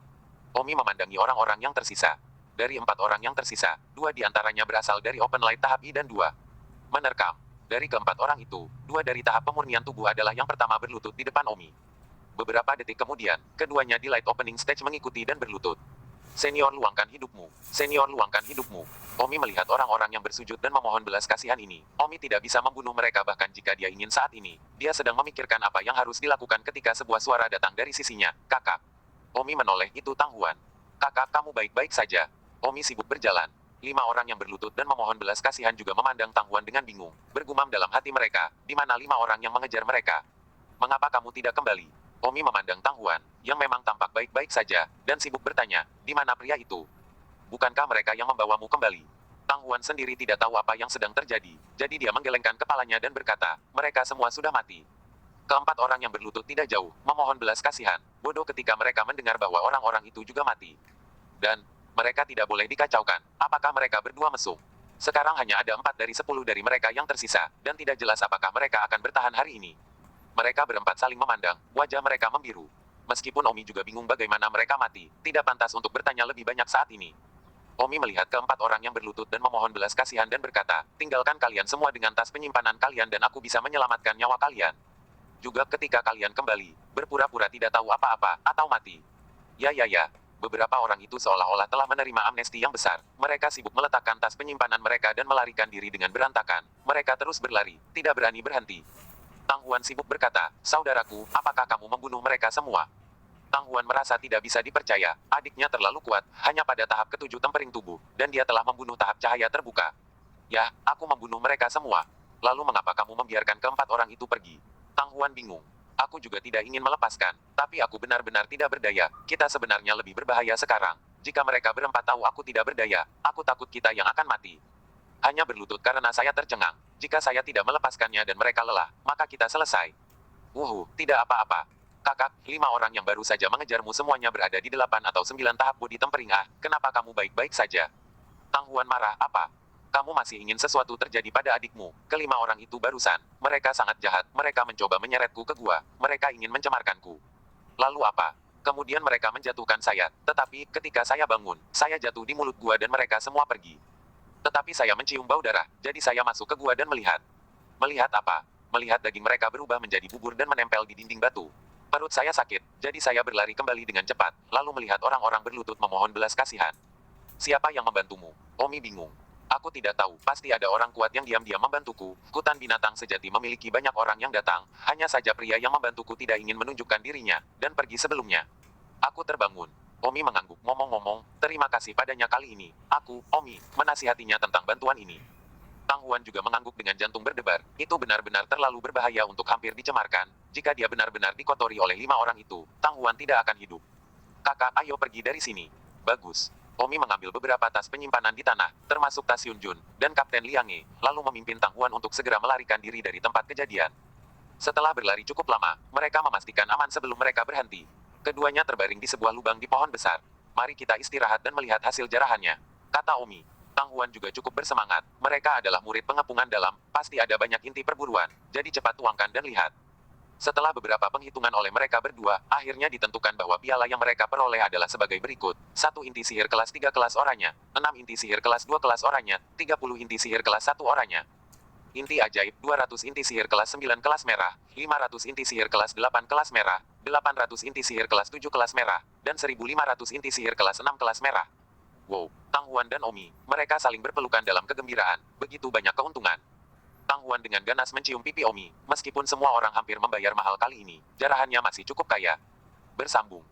Omi memandangi orang-orang yang tersisa. Dari 4 orang yang tersisa, 2 diantaranya berasal dari Open Light tahap I dan 2 menerkam. Dari keempat orang itu, 2 dari tahap pemurnian tubuh adalah yang pertama berlutut di depan Omi. Beberapa detik kemudian, keduanya di Light Opening Stage mengikuti dan berlutut. Senior, luangkan hidupmu. Senior, luangkan hidupmu. Omi melihat orang-orang yang bersujud dan memohon belas kasihan ini. Omi tidak bisa membunuh mereka bahkan jika dia ingin saat ini. Dia sedang memikirkan apa yang harus dilakukan ketika sebuah suara datang dari sisinya. Kakak. Omi menoleh, itu Tang Huan. Kakak, kamu baik-baik saja. Omi sibuk berjalan. 5 orang yang berlutut dan memohon belas kasihan juga memandang Tang Huan dengan bingung. Bergumam dalam hati mereka, di mana 5 orang yang mengejar mereka. Mengapa kamu tidak kembali? Omi memandang Tang Huan, yang memang tampak baik-baik saja, dan sibuk bertanya, di mana pria itu? Bukankah mereka yang membawamu kembali? Tang Huan sendiri tidak tahu apa yang sedang terjadi, jadi dia menggelengkan kepalanya dan berkata, mereka semua sudah mati. Keempat orang yang berlutut tidak jauh, memohon belas kasihan. Bodoh ketika mereka mendengar bahwa orang-orang itu juga mati. Dan, mereka tidak boleh dikacaukan. Apakah mereka berdua mesum? Sekarang hanya ada 4 dari 10 dari mereka yang tersisa, dan tidak jelas apakah mereka akan bertahan hari ini. Mereka berempat saling memandang, wajah mereka membiru. Meskipun Omi juga bingung bagaimana mereka mati, tidak pantas untuk bertanya lebih banyak saat ini. Omi melihat keempat orang yang berlutut dan memohon belas kasihan dan berkata, tinggalkan kalian semua dengan tas penyimpanan kalian dan aku bisa menyelamatkan nyawa kalian. Juga ketika kalian kembali, berpura-pura tidak tahu apa-apa, atau mati. Ya. Beberapa orang itu seolah-olah telah menerima amnesti yang besar. Mereka sibuk meletakkan tas penyimpanan mereka dan melarikan diri dengan berantakan. Mereka terus berlari, tidak berani berhenti. Tang Huan sibuk berkata, saudaraku, apakah kamu membunuh mereka semua? Tang Huan merasa tidak bisa dipercaya. Adiknya terlalu kuat, hanya pada tahap ke-7 tempering tubuh, dan dia telah membunuh tahap cahaya terbuka. Ya, aku membunuh mereka semua. Lalu mengapa kamu membiarkan keempat orang itu pergi? Tang Huan bingung. Aku juga tidak ingin melepaskan, tapi aku benar-benar tidak berdaya. Kita sebenarnya lebih berbahaya sekarang. Jika mereka berempat tahu aku tidak berdaya, aku takut kita yang akan mati. Hanya berlutut karena saya tercengang. Jika saya tidak melepaskannya dan mereka lelah, maka kita selesai. Tidak apa-apa. Kakak, 5 orang yang baru saja mengejarmu semuanya berada di 8 atau 9 tahap bodi tempering. Kenapa kamu baik-baik saja? Tang Huan marah, apa? Kamu masih ingin sesuatu terjadi pada adikmu. Kelima orang itu barusan. Mereka sangat jahat. Mereka mencoba menyeretku ke gua. Mereka ingin mencemarkanku. Lalu apa? Kemudian mereka menjatuhkan saya. Tetapi, ketika saya bangun, saya jatuh di mulut gua dan mereka semua pergi. Tetapi saya mencium bau darah, jadi saya masuk ke gua dan melihat. Melihat apa? Melihat daging mereka berubah menjadi bubur dan menempel di dinding batu. Perut saya sakit, jadi saya berlari kembali dengan cepat, lalu melihat orang-orang berlutut memohon belas kasihan. Siapa yang membantumu? Omi bingung. Aku tidak tahu, pasti ada orang kuat yang diam-diam membantuku. Hutan binatang sejati memiliki banyak orang yang datang, hanya saja pria yang membantuku tidak ingin menunjukkan dirinya, dan pergi sebelumnya. Aku terbangun. Omi mengangguk, ngomong-ngomong, terima kasih padanya kali ini. Aku, Omi, menasihatinya tentang bantuan ini. Tang Huan juga mengangguk dengan jantung berdebar. Itu benar-benar terlalu berbahaya untuk hampir dicemarkan. Jika dia benar-benar dikotori oleh 5 orang itu, Tang Huan tidak akan hidup. Kakak, ayo pergi dari sini. Bagus. Omi mengambil beberapa tas penyimpanan di tanah, termasuk tas Yunjun, dan Kapten Liang, lalu memimpin Tang Huan untuk segera melarikan diri dari tempat kejadian. Setelah berlari cukup lama, mereka memastikan aman sebelum mereka berhenti. Keduanya terbaring di sebuah lubang di pohon besar. Mari kita istirahat dan melihat hasil jarahannya, kata Omi. Tang Huan juga cukup bersemangat. Mereka adalah murid pengepungan dalam, pasti ada banyak inti perburuan, jadi cepat tuangkan dan lihat. Setelah beberapa penghitungan oleh mereka berdua, akhirnya ditentukan bahwa piala yang mereka peroleh adalah sebagai berikut. 1 inti sihir kelas 3 kelas oranye, 6 inti sihir kelas 2 kelas oranye, 30 inti sihir kelas 1 oranye. Inti ajaib, 200 inti sihir kelas 9 kelas merah, 500 inti sihir kelas 8 kelas merah, 800 inti sihir kelas 7 kelas merah, dan 1500 inti sihir kelas 6 kelas merah. Wow, Tang Huan dan Omi, mereka saling berpelukan dalam kegembiraan, begitu banyak keuntungan. Tang Huan dengan ganas mencium pipi Omi, meskipun semua orang hampir membayar mahal kali ini, jarahannya masih cukup kaya. Bersambung.